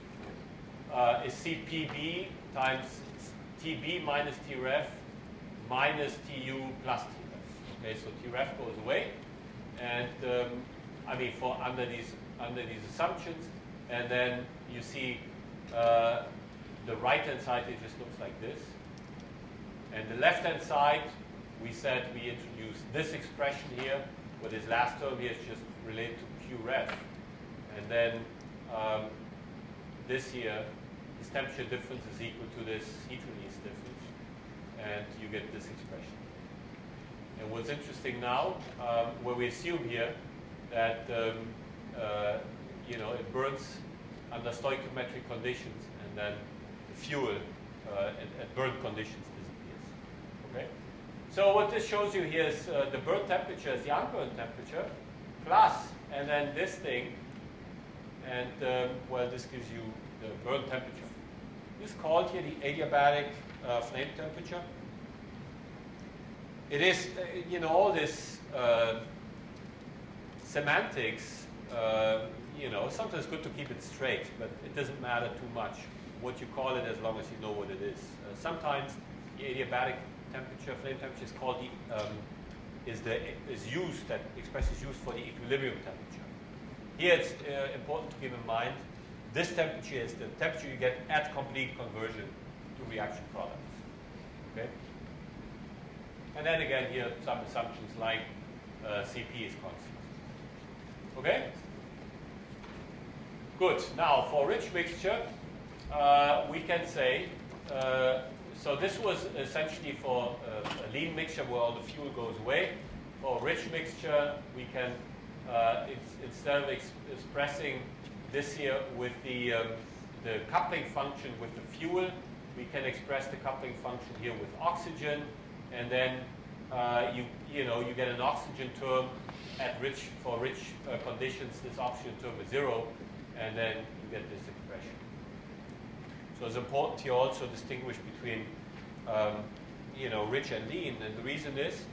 [SPEAKER 2] is CPB times TB minus TREF minus TU plus TREF. Okay, so TREF goes away, and I mean for under these assumptions, and then you see the right-hand side, it just looks like this, and the left-hand side, we said we introduced this expression here, where this last term here is just related to QREF, and then this here, this temperature difference is equal to this heat release difference, and you get this expression. And what's interesting now, where we assume here that you know, it burns under stoichiometric conditions, and then the fuel at burnt conditions disappears. Okay. So what this shows you here is the burnt temperature is the unburnt temperature plus, and then this thing, and well, this gives you the burnt temperature. This is called here the adiabatic flame temperature. It is, you know, all this semantics, you know, sometimes good to keep it straight, but it doesn't matter too much what you call it as long as you know what it is. Sometimes the adiabatic temperature, flame temperature, is called the that expression is used for the equilibrium temperature. Here it's important to keep in mind this temperature is the temperature you get at complete conversion to reaction products. Okay. And then again here some assumptions like CP is constant. Okay. Good. Now for rich mixture, we can say. So this was essentially for a lean mixture where all the fuel goes away. For rich mixture, we can, instead of expressing this here with the coupling function with the fuel, we can express the coupling function here with oxygen, and then you know, you get an oxygen term at for rich conditions. This oxygen term is 0, and then you get this expression. So it's important to also distinguish between, you know, rich and lean. And the reason is,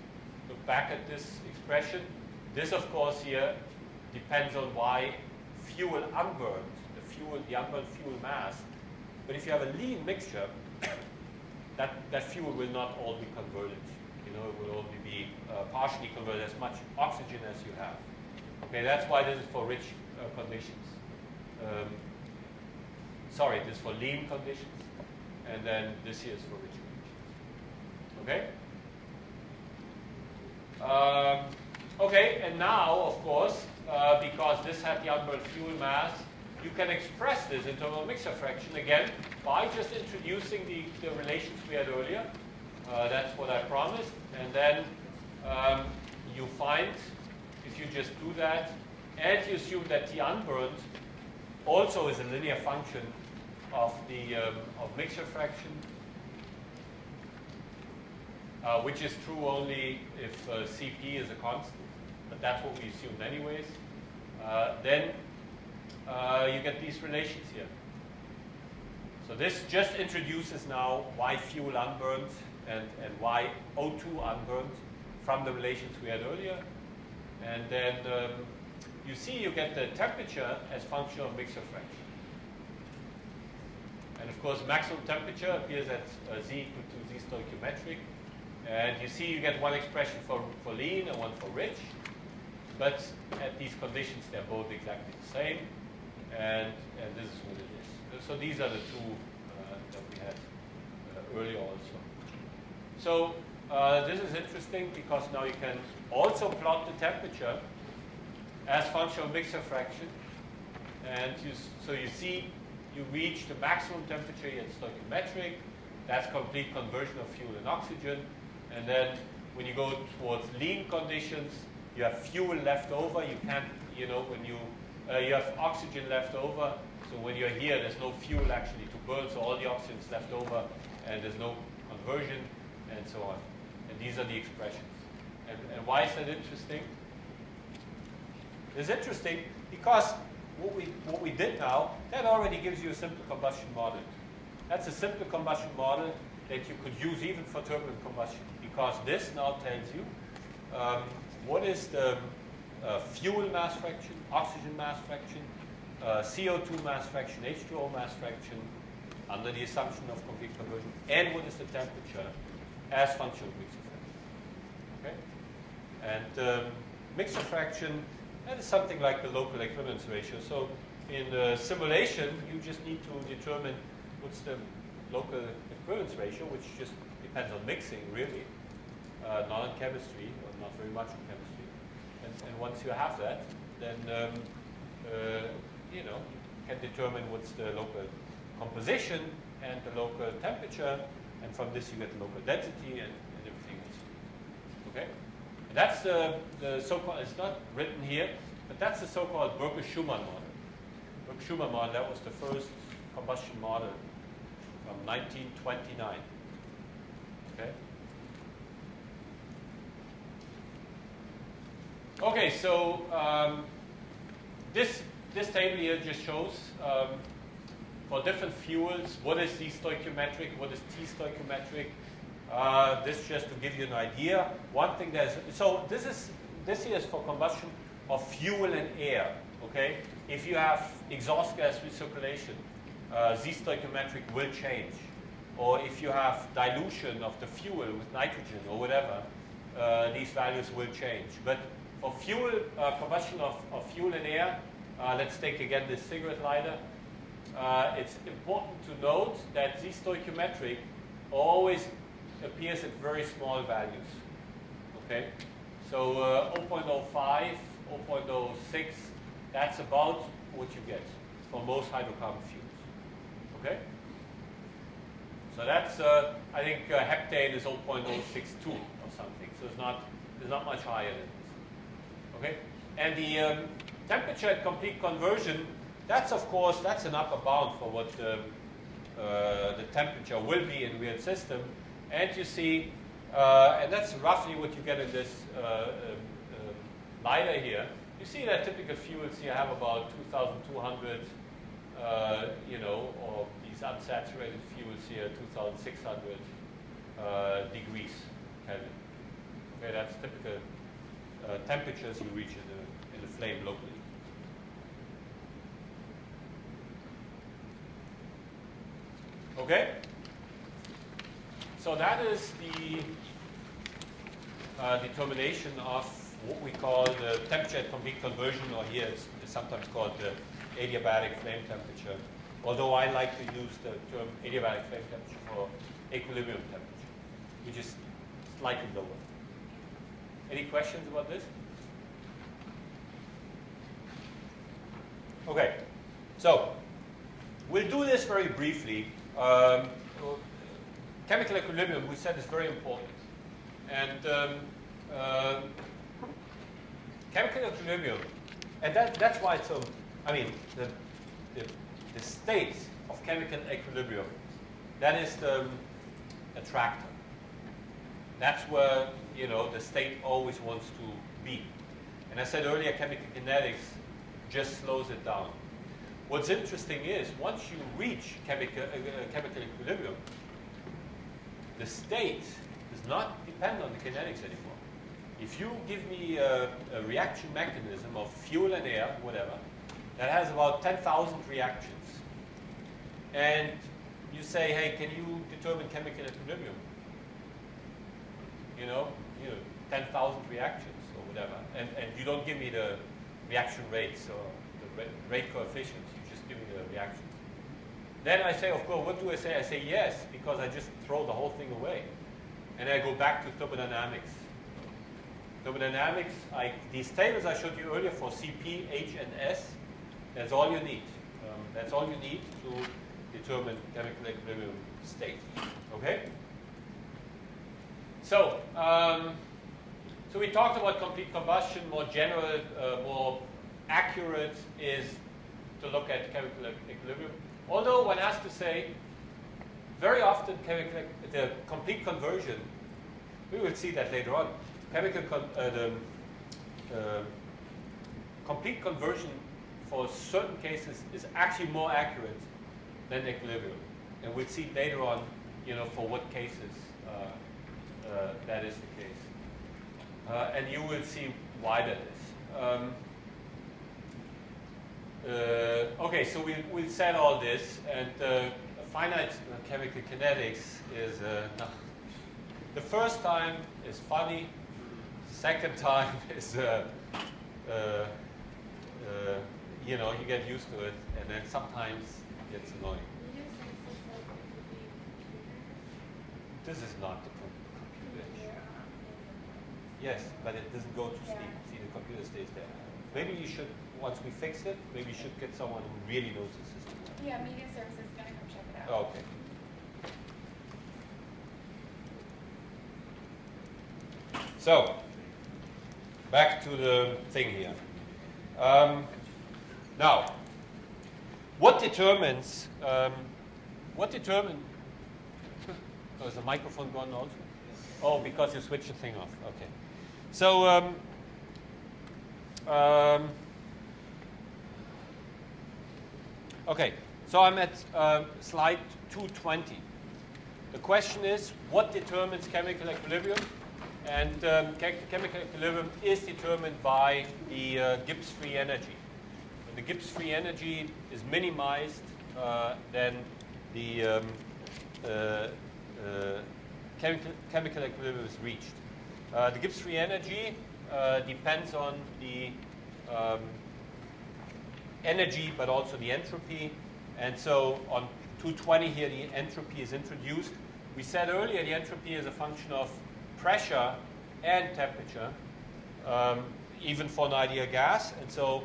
[SPEAKER 2] look back at this expression. This, of course, here depends on why fuel unburned, the unburned fuel mass. But if you have a lean mixture, that fuel will not all be converted. You know, it will only be partially converted, as much oxygen as you have. Okay, that's why this is for rich conditions. Sorry, this is for lean conditions, and then this here is for rich conditions. Okay? Okay, and now, of course, because this had the unburned fuel mass, you can express this in terms of mixture fraction again by just introducing the relations we had earlier. That's what I promised. And then you find, if you just do that, and you assume that the unburned also is a linear function of the of mixture fraction, which is true only if CP is a constant, but that's what we assumed anyways. Then you get these relations here. So this just introduces now why fuel unburned and why O2 unburned from the relations we had earlier. And then you see you get the temperature as function of mixture fraction. And of course, maximum temperature appears at Z equal to Z stoichiometric. And you see you get one expression for lean and one for rich. But at these conditions, they're both exactly the same. And this is what it is. So these are the two that we had earlier also. So this is interesting because now you can also plot the temperature as function of mixture fraction. And so you see you reach the maximum temperature at stoichiometric, That's complete conversion of fuel and oxygen. And then when you go towards lean conditions, you have fuel left over. You can't, you know, when you have oxygen left over. So when you're here, there's no fuel actually to burn. So all the oxygen is left over, and there's no conversion, and so on. And these are the expressions. And why is that interesting? It's interesting because what we did now, that already gives you a simple combustion model. That's a simple combustion model that you could use even for turbulent combustion, because this now tells you what is the fuel mass fraction, oxygen mass fraction, CO2 mass fraction, H2O mass fraction, under the assumption of complete conversion, and what is the temperature as function of mixture fraction. Okay? And mixture fraction, that is something like the local equivalence ratio. So in the simulation, you just need to determine what's the local equivalence ratio, which just depends on mixing, really, not on chemistry, or not very much on chemistry. And once you have that, then you know, you can determine what's the local composition and the local temperature, and from this you get the local density and everything else. Okay? And that's the so-called, it's not written here, but that's the so-called Burke-Schumann model. Burke-Schumann model, that was the first combustion model from 1929. Okay? Okay, so this table here just shows for different fuels what is C stoichiometric, what is T stoichiometric. This just to give you an idea. One thing so this here is for combustion of fuel and air. Okay, if you have exhaust gas recirculation, Z stoichiometric will change. Or if you have dilution of the fuel with nitrogen or whatever, these values will change. But for fuel combustion of fuel and air, let's take again this cigarette lighter. It's important to note that Z stoichiometric always appears at very small values. Okay, so 0.05, 0.06, that's about what you get for most hydrocarbon fuels. Okay, so that's I think heptane is 0.062 or something. So there's not much higher than this. Okay, and the temperature at complete conversion, that's of course that's an upper bound for what the temperature will be in real system. And you see, and that's roughly what you get in this lighter here. You see that typical fuels here have about 2,200, you know, or these unsaturated fuels here, 2,600 degrees Kelvin. Okay, that's typical temperatures you reach in the flame locally. Okay? So that is the determination of what we call the temperature at complete conversion, or here it's sometimes called the adiabatic flame temperature, although I like to use the term adiabatic flame temperature for equilibrium temperature, which is slightly lower. Any questions about this? Okay, so we'll do this very briefly. Chemical equilibrium, we said, is very important. And chemical equilibrium, and that's why it's so, I mean, the state of chemical equilibrium, that is the attractor. That's where, you know, the state always wants to be. And I said earlier, chemical kinetics just slows it down. What's interesting is, once you reach chemical equilibrium, the state does not depend on the kinetics anymore. If you give me a reaction mechanism of fuel and air, whatever, that has about 10,000 reactions, and you say, hey, can you determine chemical equilibrium? You know 10,000 reactions or whatever, and you don't give me the reaction rates or the rate coefficients, you just give me the reactions. Then I say, of course, what do I say? I say yes, because I just throw the whole thing away. And I go back to thermodynamics. Thermodynamics, these tables I showed you earlier for CP, H, and S, that's all you need. That's all you need to determine chemical equilibrium state. Okay? So, so we talked about complete combustion. More general, more accurate is to look at chemical equilibrium. Although one has to say, very often the complete conversion, we will see that later on, complete conversion for certain cases is actually more accurate than equilibrium. And we'll see later on, for what cases that is the case. And you will see why that is. Okay, so we'll set all this, and finite chemical kinetics is, the first time is funny, second time is, you get used to it, and then sometimes it's annoying. This is not the computer. Yes, but it doesn't go to sleep. See, the computer stays there. Maybe you should, once we fix it, maybe you should get someone who really knows the system.
[SPEAKER 5] Yeah, media services is going to come check it out.
[SPEAKER 2] Okay. So, back to the thing here. Now, what determines, oh, is the microphone gone also? Oh, because you switched the thing off. Okay. So, okay, so I'm at slide 220. The question is, what determines chemical equilibrium? And chemical equilibrium is determined by the Gibbs free energy. When the Gibbs free energy is minimized, then the chemical equilibrium is reached. The Gibbs free energy depends on the energy, but also the entropy. And so on 220 here, the entropy is introduced. We said earlier the entropy is a function of pressure and temperature, even for an ideal gas. And so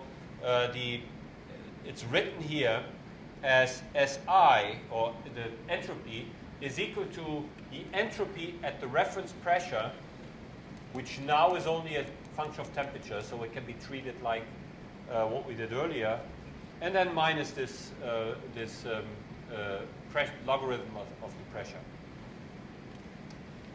[SPEAKER 2] it's written here as SI, or the entropy, is equal to the entropy at the reference pressure, which now is only a function of temperature, so it can be treated like what we did earlier, and then minus this logarithm of the pressure.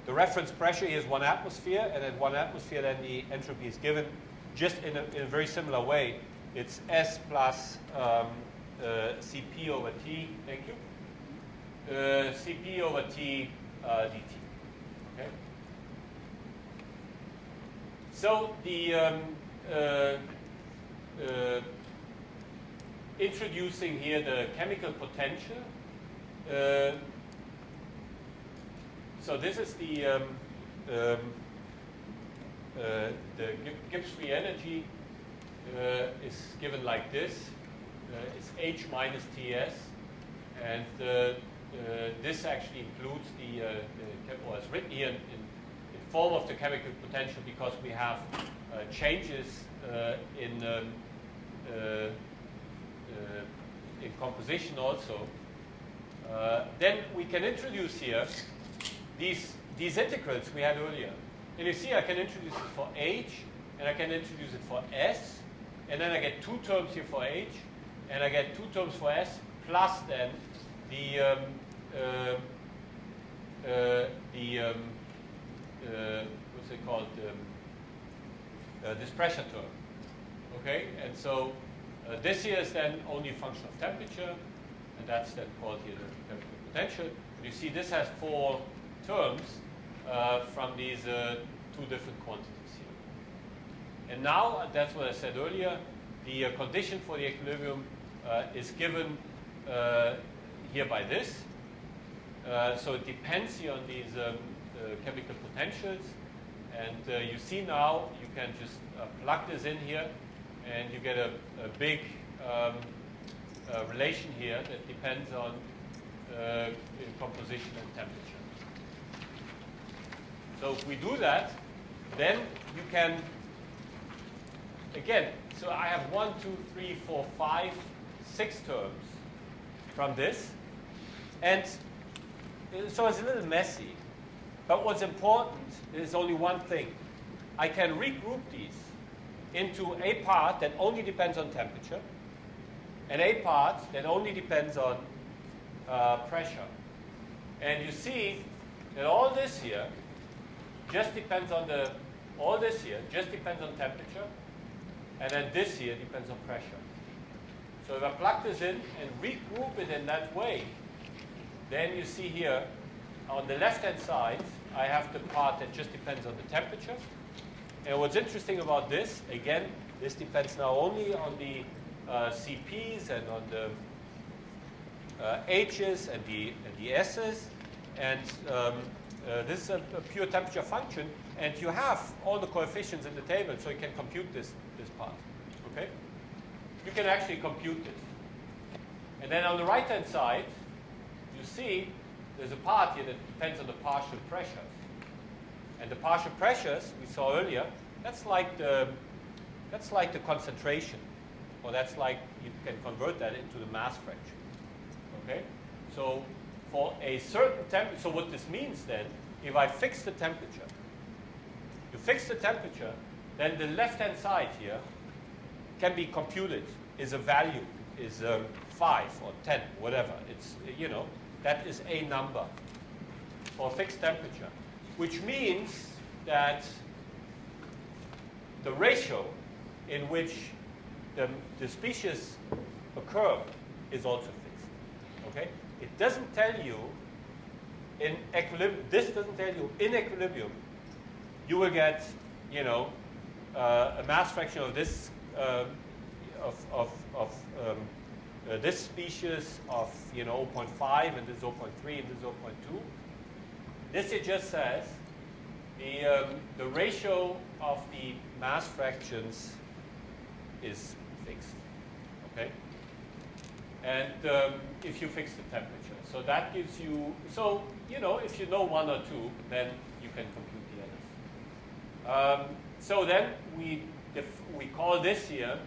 [SPEAKER 2] The reference pressure here is 1 atmosphere, and at 1 atmosphere then the entropy is given just in a very similar way. It's S plus Cp over T, thank you, Cp over T dt. Okay? So the introducing here the chemical potential. So this is the Gibbs free energy is given like this. It's H minus Ts, and this actually includes or it's written here in form of the chemical potential because we have changes in composition also. Then we can introduce here these integrals we had earlier. And you see I can introduce it for H, and I can introduce it for S, and then I get 2 terms here for H, and I get 2 terms for S, plus then the what's it called? This pressure term. Okay, and so this here is then only a function of temperature, and that's then called here the chemical potential. And you see this has 4 terms from these 2 different quantities here. And now, that's what I said earlier, the condition for the equilibrium is given here by this. So it depends here on these chemical potentials. And you see now, you can just plug this in here, and you get a big relation here that depends on composition and temperature. So if we do that, then you can, again, so I have 1, 2, 3, 4, 5, 6 terms from this. And so it's a little messy. But what's important is only one thing. I can regroup these into a part that only depends on temperature and a part that only depends on pressure. And you see that all this here just depends on all this here just depends on temperature, and then this here depends on pressure. So if I plug this in and regroup it in that way, then you see here on the left-hand side, I have the part that just depends on the temperature. And what's interesting about this, again, this depends now only on the CPs and on the H's and the S's. And this is a pure temperature function. And you have all the coefficients in the table, so you can compute this part. Okay? You can actually compute this. And then on the right-hand side, you see there's a part here that depends on the partial pressures. And the partial pressures we saw earlier, that's like the concentration, or that's like you can convert that into the mass fraction. Okay? So for a certain temperature, so what this means then, if I fix the temperature, you fix the temperature, then the left-hand side here can be computed, is a value, is 5 or 10, whatever. It's, that is a number for a fixed temperature, which means that the ratio in which the species occur is also fixed. Okay? It doesn't tell you in equilibrium, this doesn't tell you in equilibrium, you will get, a mass fraction of this, this species of, 0.5 and this 0.3 and this 0.2. This it just says the ratio of the mass fractions is fixed. Okay? And if you fix the temperature. So that gives you, if you know one or two, then you can compute the others. So then we call this here,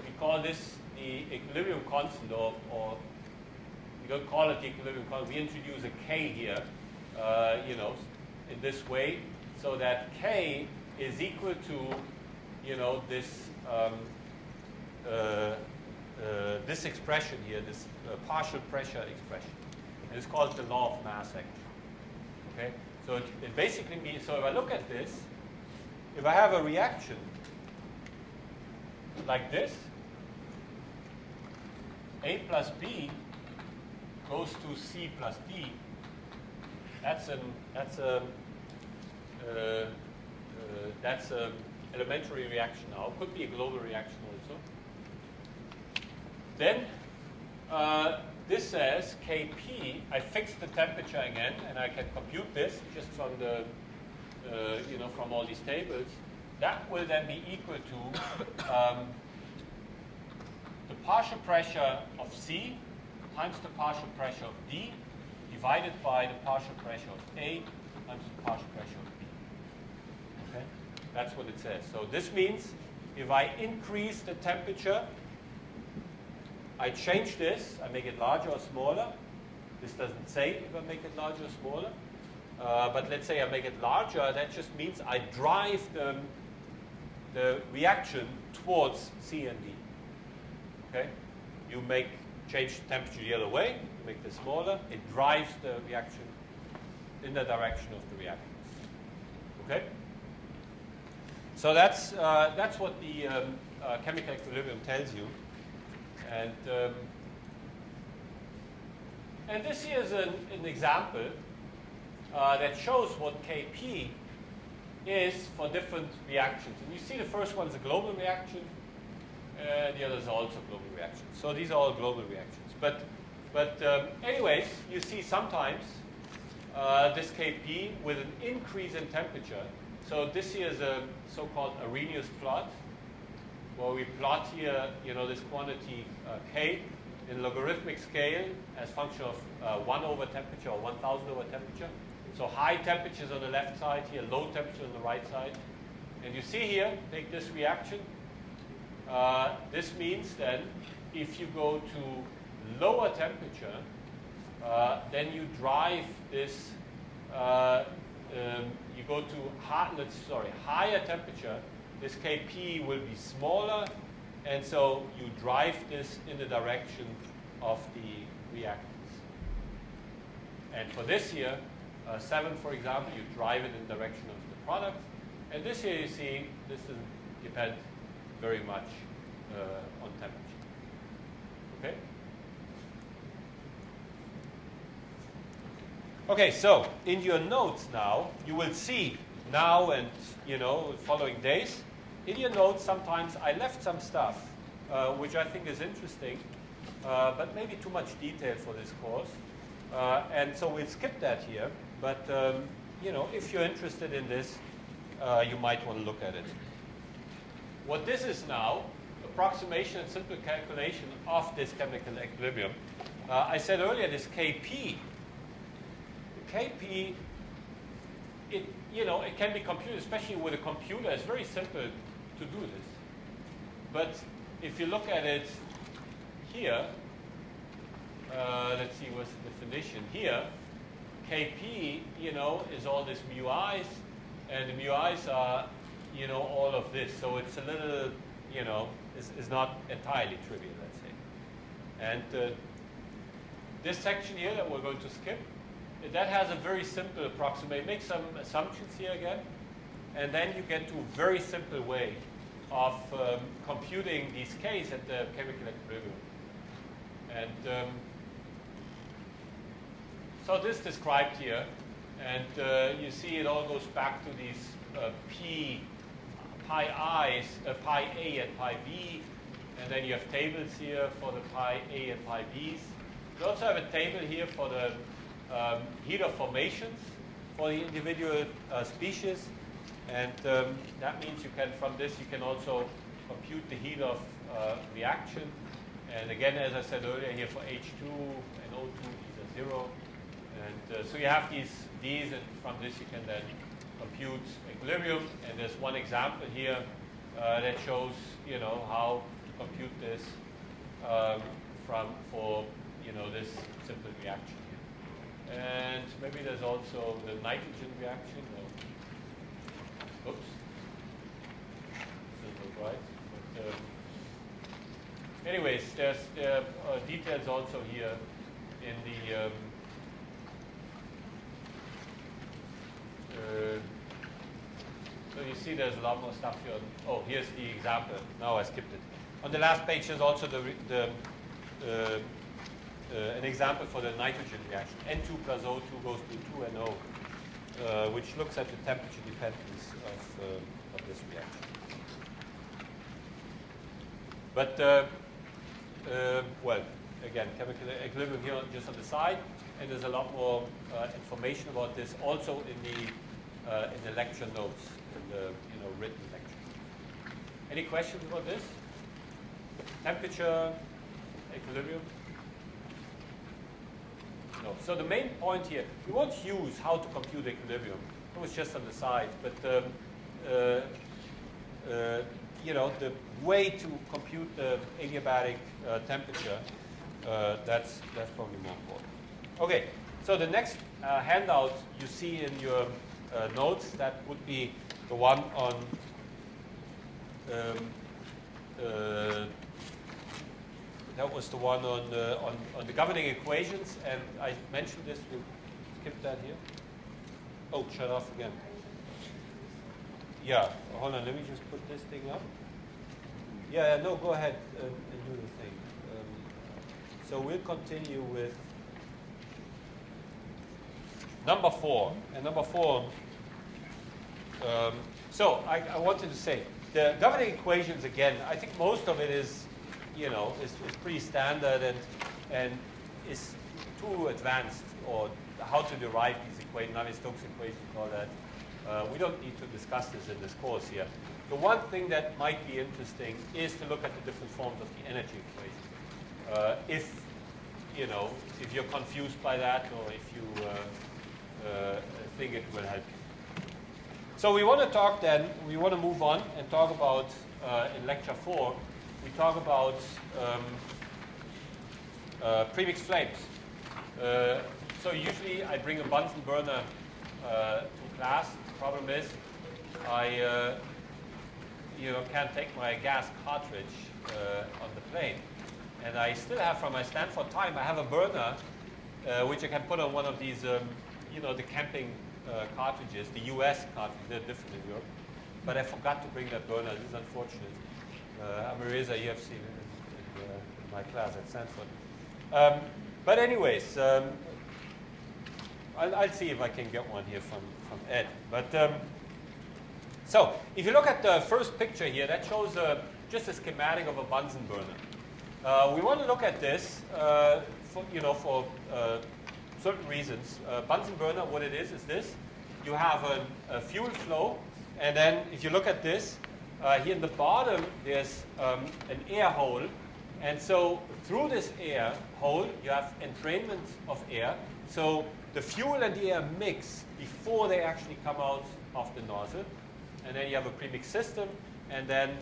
[SPEAKER 2] we call this the equilibrium constant, or we don't call it the equilibrium constant, we introduce a k here, in this way, so that k is equal to, this this expression here, this partial pressure expression. And it's called the law of mass action. Okay? So it basically means, so if I look at this, if I have a reaction like this, A plus B goes to C plus D, that's an elementary reaction now. It could be a global reaction also. Then this says Kp, I fix the temperature again, and I can compute this just from the, from all these tables. That will then be equal to the partial pressure of C times the partial pressure of D divided by the partial pressure of A times the partial pressure of B. Okay? That's what it says. So this means if I increase the temperature, I change this, I make it larger or smaller. This doesn't say if I make it larger or smaller. But let's say I make it larger, that just means I drive the reaction towards C and D. Okay? You change the temperature the other way, you make this smaller, it drives the reaction in the direction of the reactants. Okay? So that's what the chemical equilibrium tells you. And this here is an example that shows what Kp is for different reactions. And you see the first one is a global reaction, the others are also global reactions. So these are all global reactions. But anyways, you see sometimes this Kp with an increase in temperature. So this here is a so-called Arrhenius plot, where we plot here, this quantity K in logarithmic scale as function of 1 over temperature or 1,000 over temperature. So high temperatures on the left side here, low temperature on the right side. And you see here, take this reaction. This means then if you go to lower temperature, then you drive this, you go to higher temperature, this Kp will be smaller, and so you drive this in the direction of the reactants. And for this here, 7 for example, you drive it in the direction of the product. And this here you see, this doesn't depend very much on temperature. Okay? Okay, so in your notes now, you will see now and following days, in your notes sometimes I left some stuff which I think is interesting, but maybe too much detail for this course. And so we'll skip that here, but if you're interested in this, you might want to look at it. What this is now, approximation and simple calculation of this chemical equilibrium. I said earlier this Kp, it can be computed, especially with a computer. It's very simple to do this. But if you look at it here, let's see what's the definition here. Kp, is all this mu i's, and the mu i's are, all of this. So it's a little, is not entirely trivial, let's say. And this section here that we're going to skip, that has a very simple approximation. Make some assumptions here again, and then you get to a very simple way of computing these K's at the chemical equilibrium. And so this is described here, and you see it all goes back to these pi i's, pi a and pi b, and then you have tables here for the pi a and pi b's. You also have a table here for the heat of formations for the individual species, and that means from this you can also compute the heat of reaction. And again, as I said earlier, here for H2 and O2, these are 0. And so you have these, and from this you can then compute equilibrium. And there's one example here that shows, how to compute this for this simple reaction. And maybe there's also the nitrogen reaction. Oops. Simple, right? But, anyways, there are details also here in the so you see there's a lot more stuff here. Oh, here's the example. Now I skipped it. On the last page there's also an example for the nitrogen reaction. N2 plus O2 goes to 2NO, which looks at the temperature dependence of this reaction. But, well, again, chemical equilibrium here just on the side, and there's a lot more information about this also in the lecture notes, in the written lecture. Any questions about this? Temperature, equilibrium? No. So the main point here, we won't use how to compute equilibrium. It was just on the side, but the way to compute the adiabatic temperature, that's probably more important. Okay, so the next handout you see in your notes, that would be the one on that was the one on the governing equations, and I mentioned this. We'll skip that here. Oh, shut off again. Yeah, hold on. Let me just put this thing up. Yeah, no, go ahead and do the thing. So we'll continue with number 4. And number 4. So I wanted to say the governing equations again. I think most of it is, is pretty standard and is too advanced, or how to derive these equations, Navier-Stokes equations, and all that. We don't need to discuss this in this course here. The one thing that might be interesting is to look at the different forms of the energy equation. If you're confused by that, or if you think it will help you. So we want to talk then, we want to move on and talk about, in lecture 4, we talk about premixed flames. so usually I bring a Bunsen burner to class. The problem is I can't take my gas cartridge on the plane. And I still have, from my Stanford time, I have a burner which I can put on one of these, the camping cartridges, the US cartridges. They're different in Europe. But I forgot to bring that burner. This is unfortunate. Amareza, you have seen it in my class at Stanford. But anyways, I'll see if I can get one here from Ed. But so if you look at the first picture here, that shows just a schematic of a Bunsen burner. We want to look at this for certain reasons. Bunsen burner, what it is this. You have a fuel flow, and then if you look at this, here in the bottom, there's an air hole. And so through this air hole, you have entrainment of air. So the fuel and the air mix before they actually come out of the nozzle. And then you have a premixed system, and then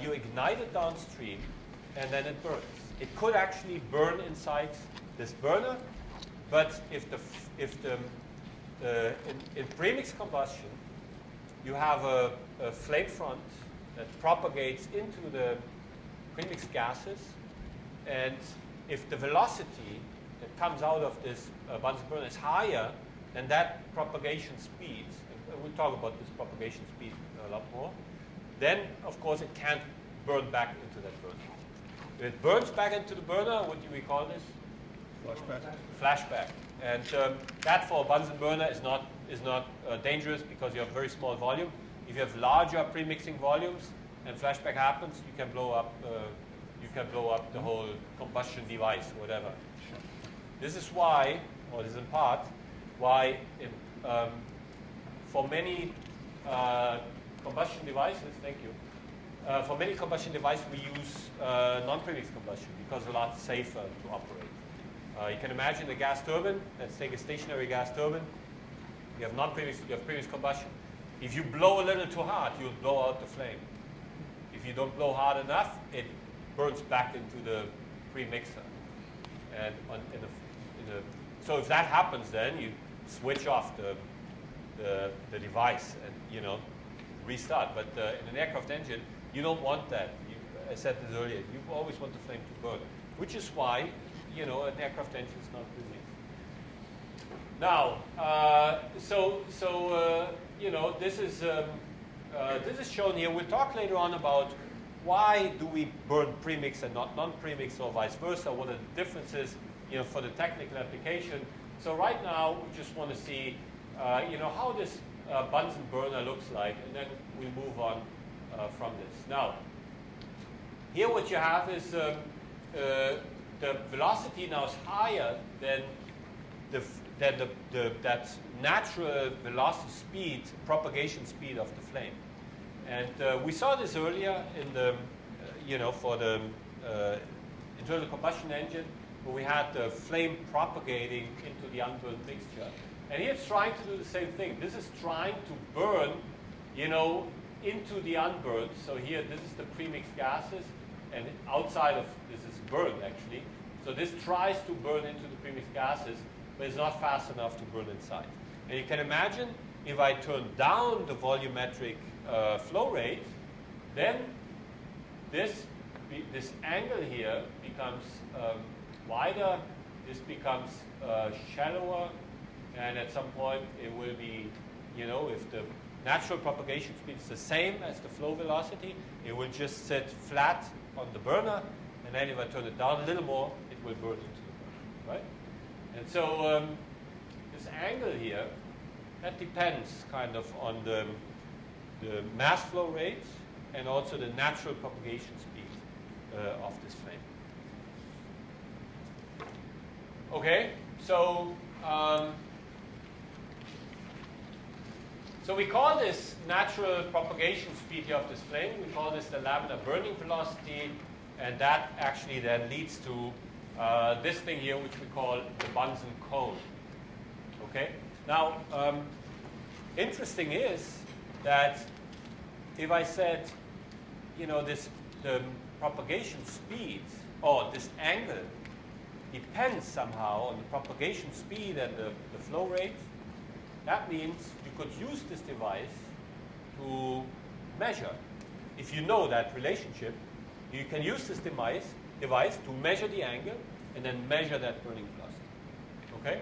[SPEAKER 2] you ignite it downstream, and then it burns. It could actually burn inside this burner, but in premixed combustion, you have a flame front that propagates into the premixed gases, and if the velocity that comes out of this Bunsen burner is higher than that propagation speed, and we'll talk about this propagation speed a lot more, then of course it can't burn back into that burner. If it burns back into the burner, what do we call this?
[SPEAKER 3] Flashback.
[SPEAKER 2] Flashback. And that for a Bunsen burner is not dangerous because you have very small volume. If you have larger premixing volumes and flashback happens, you can blow up the whole combustion device, whatever. This is why, or this is in part, why for many combustion devices, thank you, for many combustion devices we use non-premixed combustion because it's a lot safer to operate. You can imagine a gas turbine. Let's take a stationary gas turbine. You have non-premixed, you have premixed combustion. If you blow a little too hard, you'll blow out the flame. If you don't blow hard enough, it burns back into the premixer. And so if that happens, then you switch off the device and restart. But in an aircraft engine, you don't want that. I said this earlier. You always want the flame to burn, which is why an aircraft engine is not busy. Now, this is shown here. We'll talk later on about why do we burn premix and not non-premix, or vice versa. What are the differences, for the technical application? So right now, we just want to see, how this Bunsen burner looks like, and then we move on from this. Now, here what you have is the velocity now is higher than that natural velocity speed, propagation speed of the flame. And we saw this earlier in the, for the internal combustion engine, where we had the flame propagating into the unburned mixture. And here it's trying to do the same thing. This is trying to burn, into the unburned. So here, this is the premixed gases, and outside of this is burned, actually. So this tries to burn into the premixed gases, but it's not fast enough to burn inside. And you can imagine if I turn down the volumetric flow rate, then this angle here becomes wider, this becomes shallower, and at some point it will be, if the natural propagation speed is the same as the flow velocity, it will just sit flat on the burner, and then if I turn it down a little more, it will burn into the burner, right? And so this angle here, that depends kind of on the mass flow rate and also the natural propagation speed of this flame. Okay, so we call this natural propagation speed here of this flame. We call this the laminar burning velocity, and that actually then leads to this thing here, which we call the Bunsen cone. Okay. Now, interesting is that if I said, the propagation speed or this angle depends somehow on the propagation speed and the flow rate, that means you could use this device to measure. If you know that relationship, you can use this device to measure the angle and then measure that burning velocity. Okay?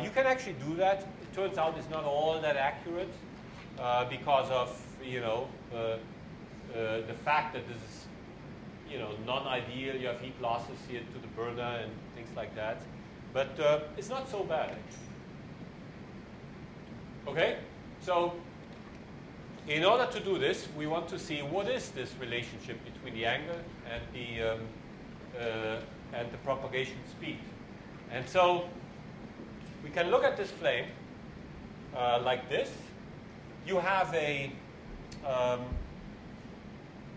[SPEAKER 2] You can actually do that. It turns out it's not all that accurate because of the fact that this is non-ideal. You have heat losses here to the burner and things like that. But it's not so bad. Okay? So in order to do this, we want to see what is this relationship between the angle and the propagation speed. And so we can look at this flame like this. You have I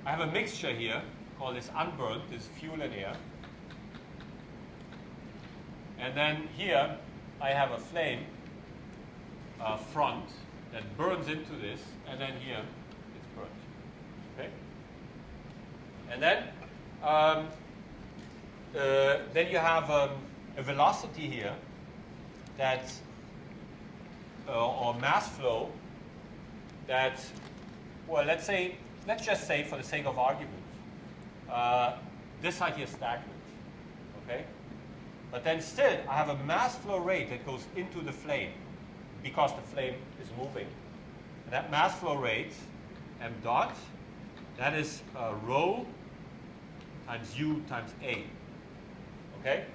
[SPEAKER 2] have a mixture here called this unburnt, this fuel and air. And then here I have a flame front that burns into this, and then here it's burnt. Okay? And then you have a velocity here that, or mass flow that, well, let's just say for the sake of argument, this side here is stagnant. Okay? But then still, I have a mass flow rate that goes into the flame because the flame is moving. And that mass flow rate, m dot, that is rho times u times a. Okay?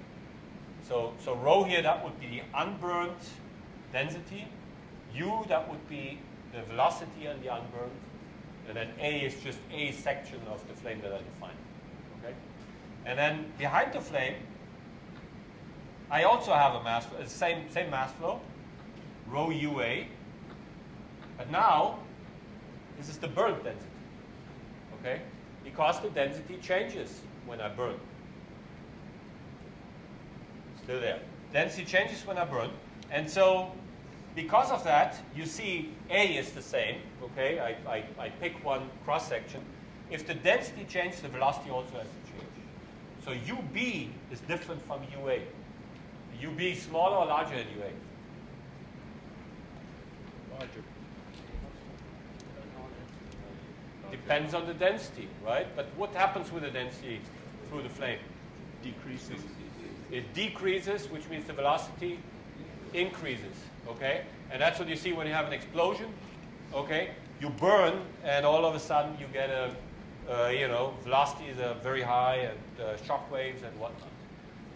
[SPEAKER 2] So rho here, that would be the unburnt density. U, that would be the velocity and the unburnt. And then a is just a section of the flame that I defined. Okay? And then behind the flame, I also have a mass flow, same mass flow, rho UA. But now, this is the burnt density. Okay? Because the density changes when I burn. Still there. Density changes when I burn. And so, because of that, you see A is the same. Okay? I pick one cross-section. If the density changes, the velocity also has to change. So UB is different from UA. UB is smaller or larger than UA?
[SPEAKER 3] Larger.
[SPEAKER 2] Depends on the density, right? But what happens with the density through the flame?
[SPEAKER 3] Decreases.
[SPEAKER 2] It decreases, which means the velocity increases, okay? And that's what you see when you have an explosion, okay? You burn, and all of a sudden you get velocities are very high and shock waves and whatnot.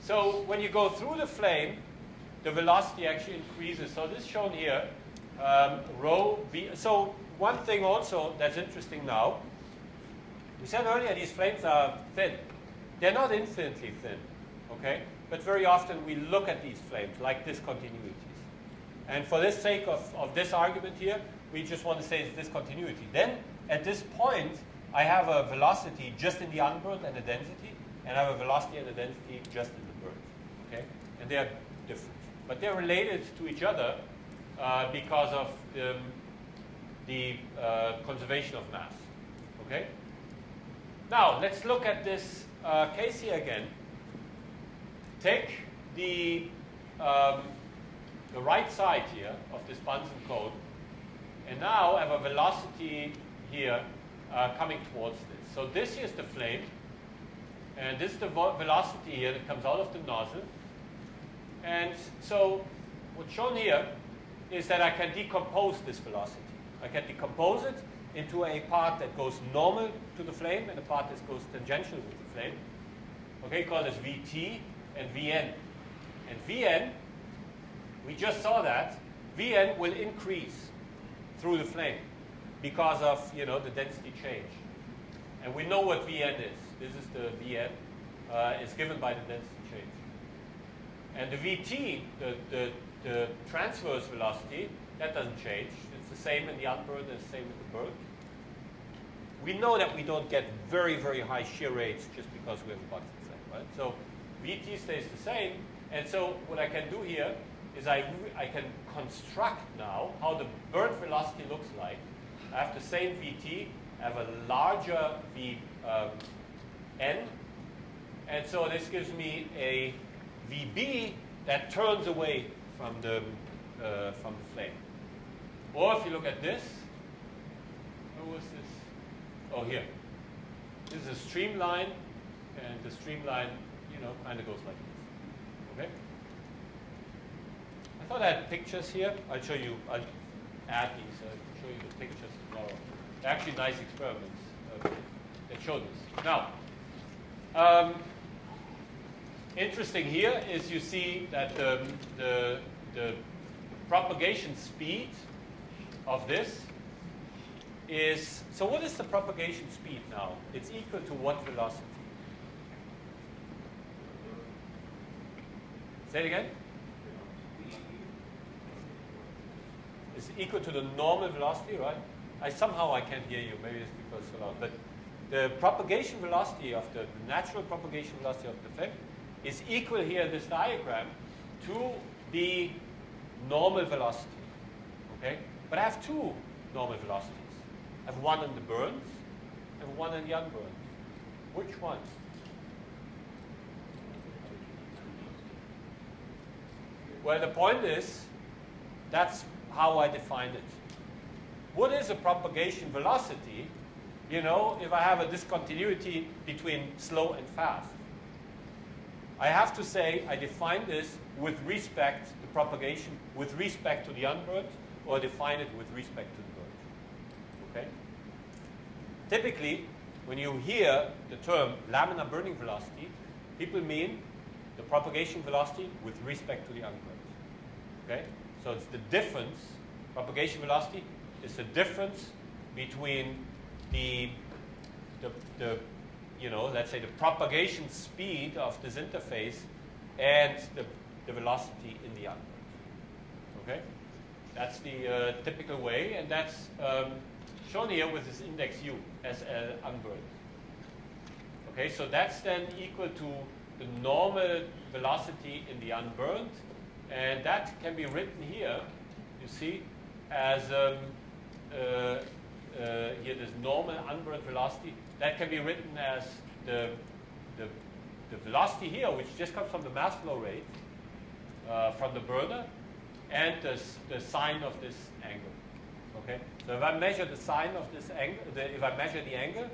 [SPEAKER 2] So when you go through the flame, the velocity actually increases. So this is shown here, rho v. So one thing also that's interesting now, we said earlier these flames are thin. They're not infinitely thin, okay? But very often we look at these flames like discontinuities. And for the sake of this argument here, we just want to say it's discontinuity. Then at this point, I have a velocity just in the unburnt and the density, and I have a velocity and a density just in the burnt, okay? And they are different. But they're related to each other because of the conservation of mass, okay? Now, let's look at this case here again. Take the right side here of this Bunsen cone, and now I have a velocity here coming towards this. So this is the flame, and this is the velocity here that comes out of the nozzle. And so what's shown here is that I can decompose this velocity. I can decompose it into a part that goes normal to the flame and a part that goes tangential with the flame. Okay, call this Vt and Vn. And Vn, we just saw that, Vn will increase through the flame because of the density change. And we know what Vn is. This is the Vn. It's given by the density change. And the Vt, the transverse velocity, that doesn't change. It's the same in the unburnt and the same in the burnt. We know that we don't get very, very high shear rates just because we have a Bunsen flame, right? So Vt stays the same. And so what I can do here is I can construct now how the burnt velocity looks like. I have the same Vt, I have a larger Vn, and so this gives me a VB that turns away from the flame. Or if you look at this, where was this? Oh, here. This is a streamline, and the streamline, kind of goes like this. Okay? I thought I had pictures here. I'll show you. I'll add these. I'll show you the pictures tomorrow. They're actually nice experiments that show this. Now, interesting here is you see that the propagation speed of this is, so what is the propagation speed now? It's equal to what velocity? Say it again. It's equal to the normal velocity, right? I can't hear you. Maybe it's because it's so loud. But the propagation velocity of the natural propagation velocity of the flame is equal here in this diagram to the normal velocity. Okay? But I have two normal velocities. I have one in the burns and one in the unburns. Which one? Well, the point is, that's how I define it. What is a propagation velocity? If I have a discontinuity between slow and fast, I have to say I define this with respect to propagation, with respect to the unburnt, or define it with respect to the burnt. Okay? Typically, when you hear the term laminar burning velocity, people mean the propagation velocity with respect to the unburnt. Okay? So it's the difference, propagation velocity is the difference between let's say the propagation speed of this interface and the velocity in the unburnt. Okay? That's the typical way, and that's shown here with this index U as unburnt. Okay, so that's then equal to the normal velocity in the unburnt, and that can be written here, you see, as here this normal unburnt velocity. That can be written as the velocity here, which just comes from the mass flow rate from the burner, and the sine of this angle. Okay, so if I measure the sine of this angle, if I measure the angle,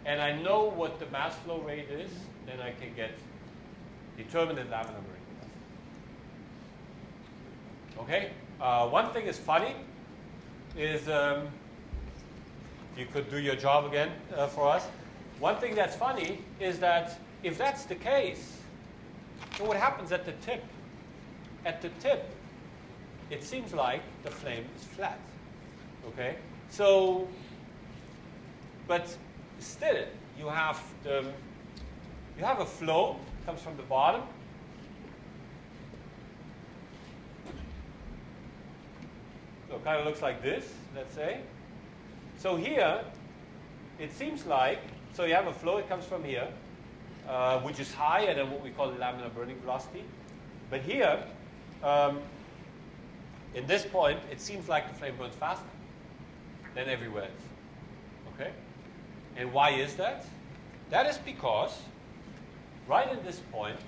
[SPEAKER 2] and I know what the mass flow rate is, then I can determine the laminar burning velocity. Okay, one thing is funny is you could do your job again for us. One thing that's funny is that if that's the case, then what happens at the tip? At the tip, it seems like the flame is flat. Okay, so, but still, you have a flow comes from the bottom. So it kind of looks like this, let's say. So here, it seems like, so you have a flow, it comes from here, which is higher than what we call the laminar burning velocity. But here, in this point, it seems like the flame burns faster than everywhere else. Okay? And why is that? That is because right in this point,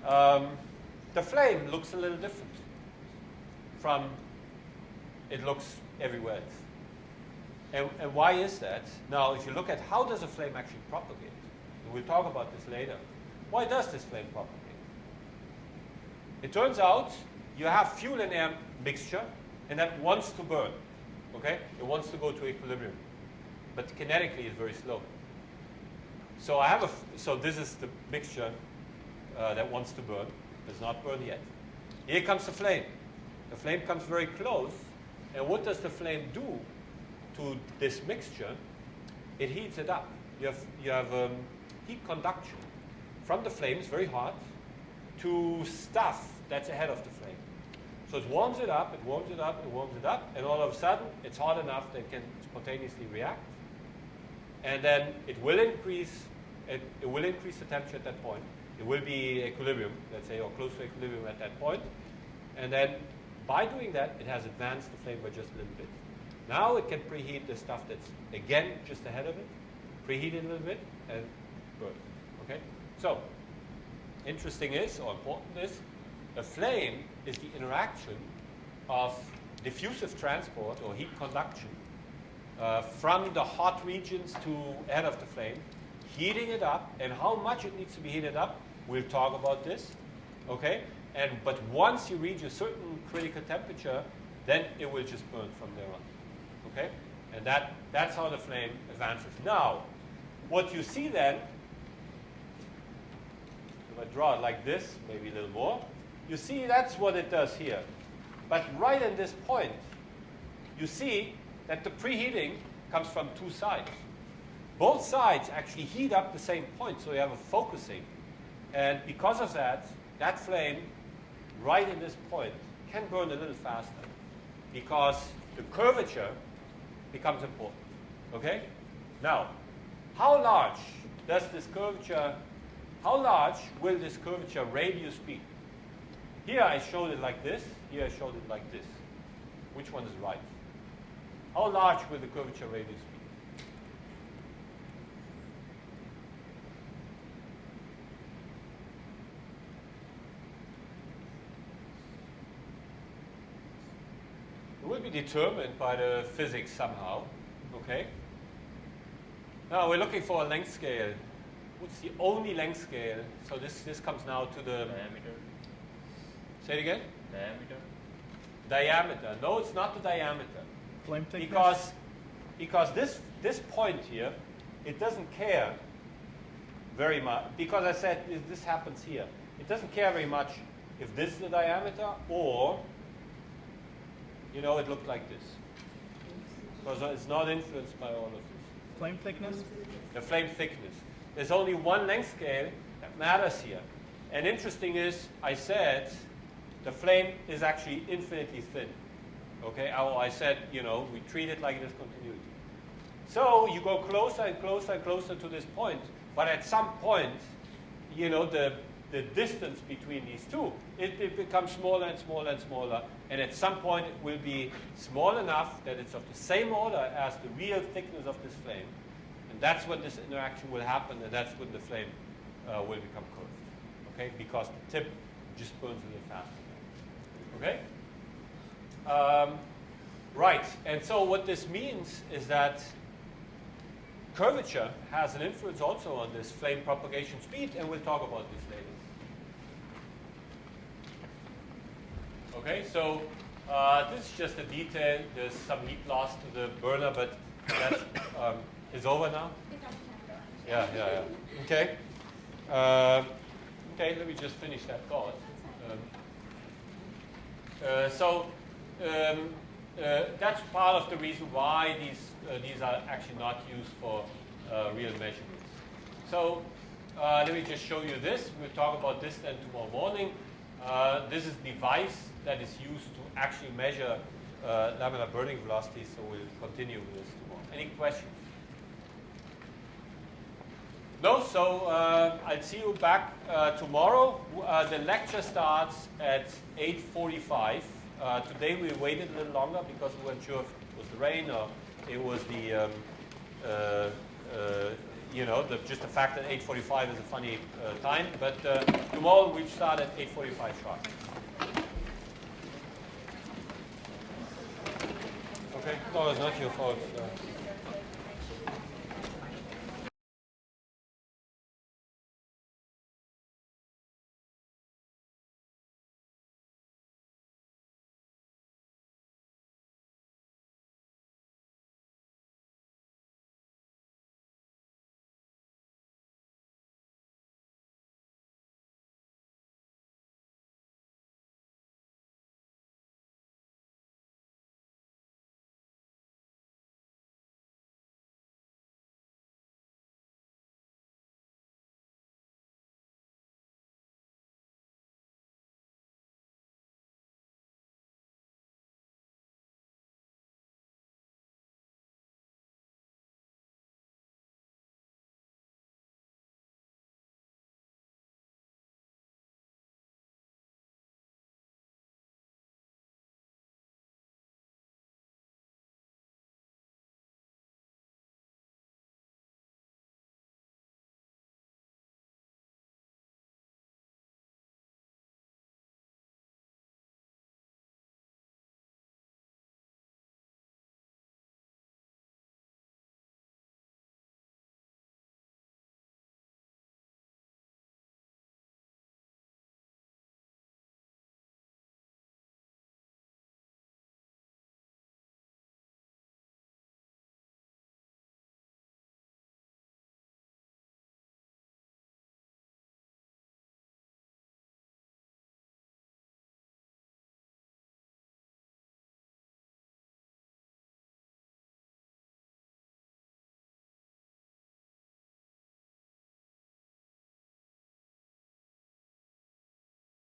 [SPEAKER 2] the flame looks a little different from it looks everywhere else. And why is that? Now, if you look at how does a flame actually propagate, and we'll talk about this later. Why does this flame propagate? It turns out you have fuel and air mixture, and that wants to burn. Okay? It wants to go to equilibrium. But kinetically it's very slow. So so this is the mixture that wants to burn. Does not burn yet. Here comes the flame. The flame comes very close. And what does the flame do to this mixture? It heats it up. You have heat conduction from the flame, it's very hot, to stuff that's ahead of the flame. So it warms it up, it warms it up, it warms it up, and all of a sudden it's hot enough that it can spontaneously react. And then it will increase the temperature at that point. It will be equilibrium, let's say, or close to equilibrium at that point. And then by doing that, it has advanced the flame by just a little bit. Now it can preheat the stuff that's, again, just ahead of it, preheat it a little bit, and burn. Okay? So, interesting is, or important is, a flame is the interaction of diffusive transport or heat conduction from the hot regions to head of the flame, heating it up, and how much it needs to be heated up. We'll talk about this, okay? But once you reach a certain critical temperature, then it will just burn from there on, okay? And that's how the flame advances. Now, what you see then, if I draw it like this, maybe a little more, you see that's what it does here. But right at this point, you see that the preheating comes from two sides. Both sides actually heat up the same point, so you have a focusing. And because of that, that flame, right in this point, can burn a little faster because the curvature becomes important. Okay? Now, how large will this curvature radius be? Here I showed it like this, here I showed it like this. Which one is right? How large will the curvature radius be? It will be determined by the physics somehow, okay? Now we're looking for a length scale. What's the only length scale? So this comes now to the
[SPEAKER 3] Diameter.
[SPEAKER 2] Say it again?
[SPEAKER 3] Diameter.
[SPEAKER 2] Diameter. No, it's not the diameter.
[SPEAKER 3] Flame thickness.
[SPEAKER 2] Because this point here, it doesn't care very much. Because I said this happens here. It doesn't care very much if this is the diameter or, you know, it looked like this. Because it's not influenced by all of this.
[SPEAKER 3] Flame thickness.
[SPEAKER 2] The flame thickness. There's only one length scale that matters here. And interesting is, I said the flame is actually infinitely thin. Okay, I said, you know, we treat it like discontinuity. So you go closer and closer and closer to this point, but at some point, you know, the distance between these two, it becomes smaller and smaller and smaller, and at some point it will be small enough that it's of the same order as the real thickness of this flame, and that's when this interaction will happen, and that's when the flame will become curved, okay, because the tip just burns a little faster. Okay? Right, and so what this means is that curvature has an influence also on this flame propagation speed, and we'll talk about this later. Okay, so this is just a detail. There's some heat loss to the burner, but that is over now.
[SPEAKER 5] It's on camera.
[SPEAKER 2] Yeah. Okay. Okay, let me just finish that thought. That's part of the reason why these are actually not used for real measurements. So let me just show you this. We'll talk about this then tomorrow morning. This is a device that is used to actually measure laminar burning velocities, so we'll continue with this tomorrow. Any questions? No? So I'll see you back tomorrow. The lecture starts at 8:45. Today we waited a little longer because we weren't sure if it was the rain or it was the, just the fact that 8:45 is a funny time. But tomorrow we'll start at 8:45 sharp. Okay? No, it's not your fault.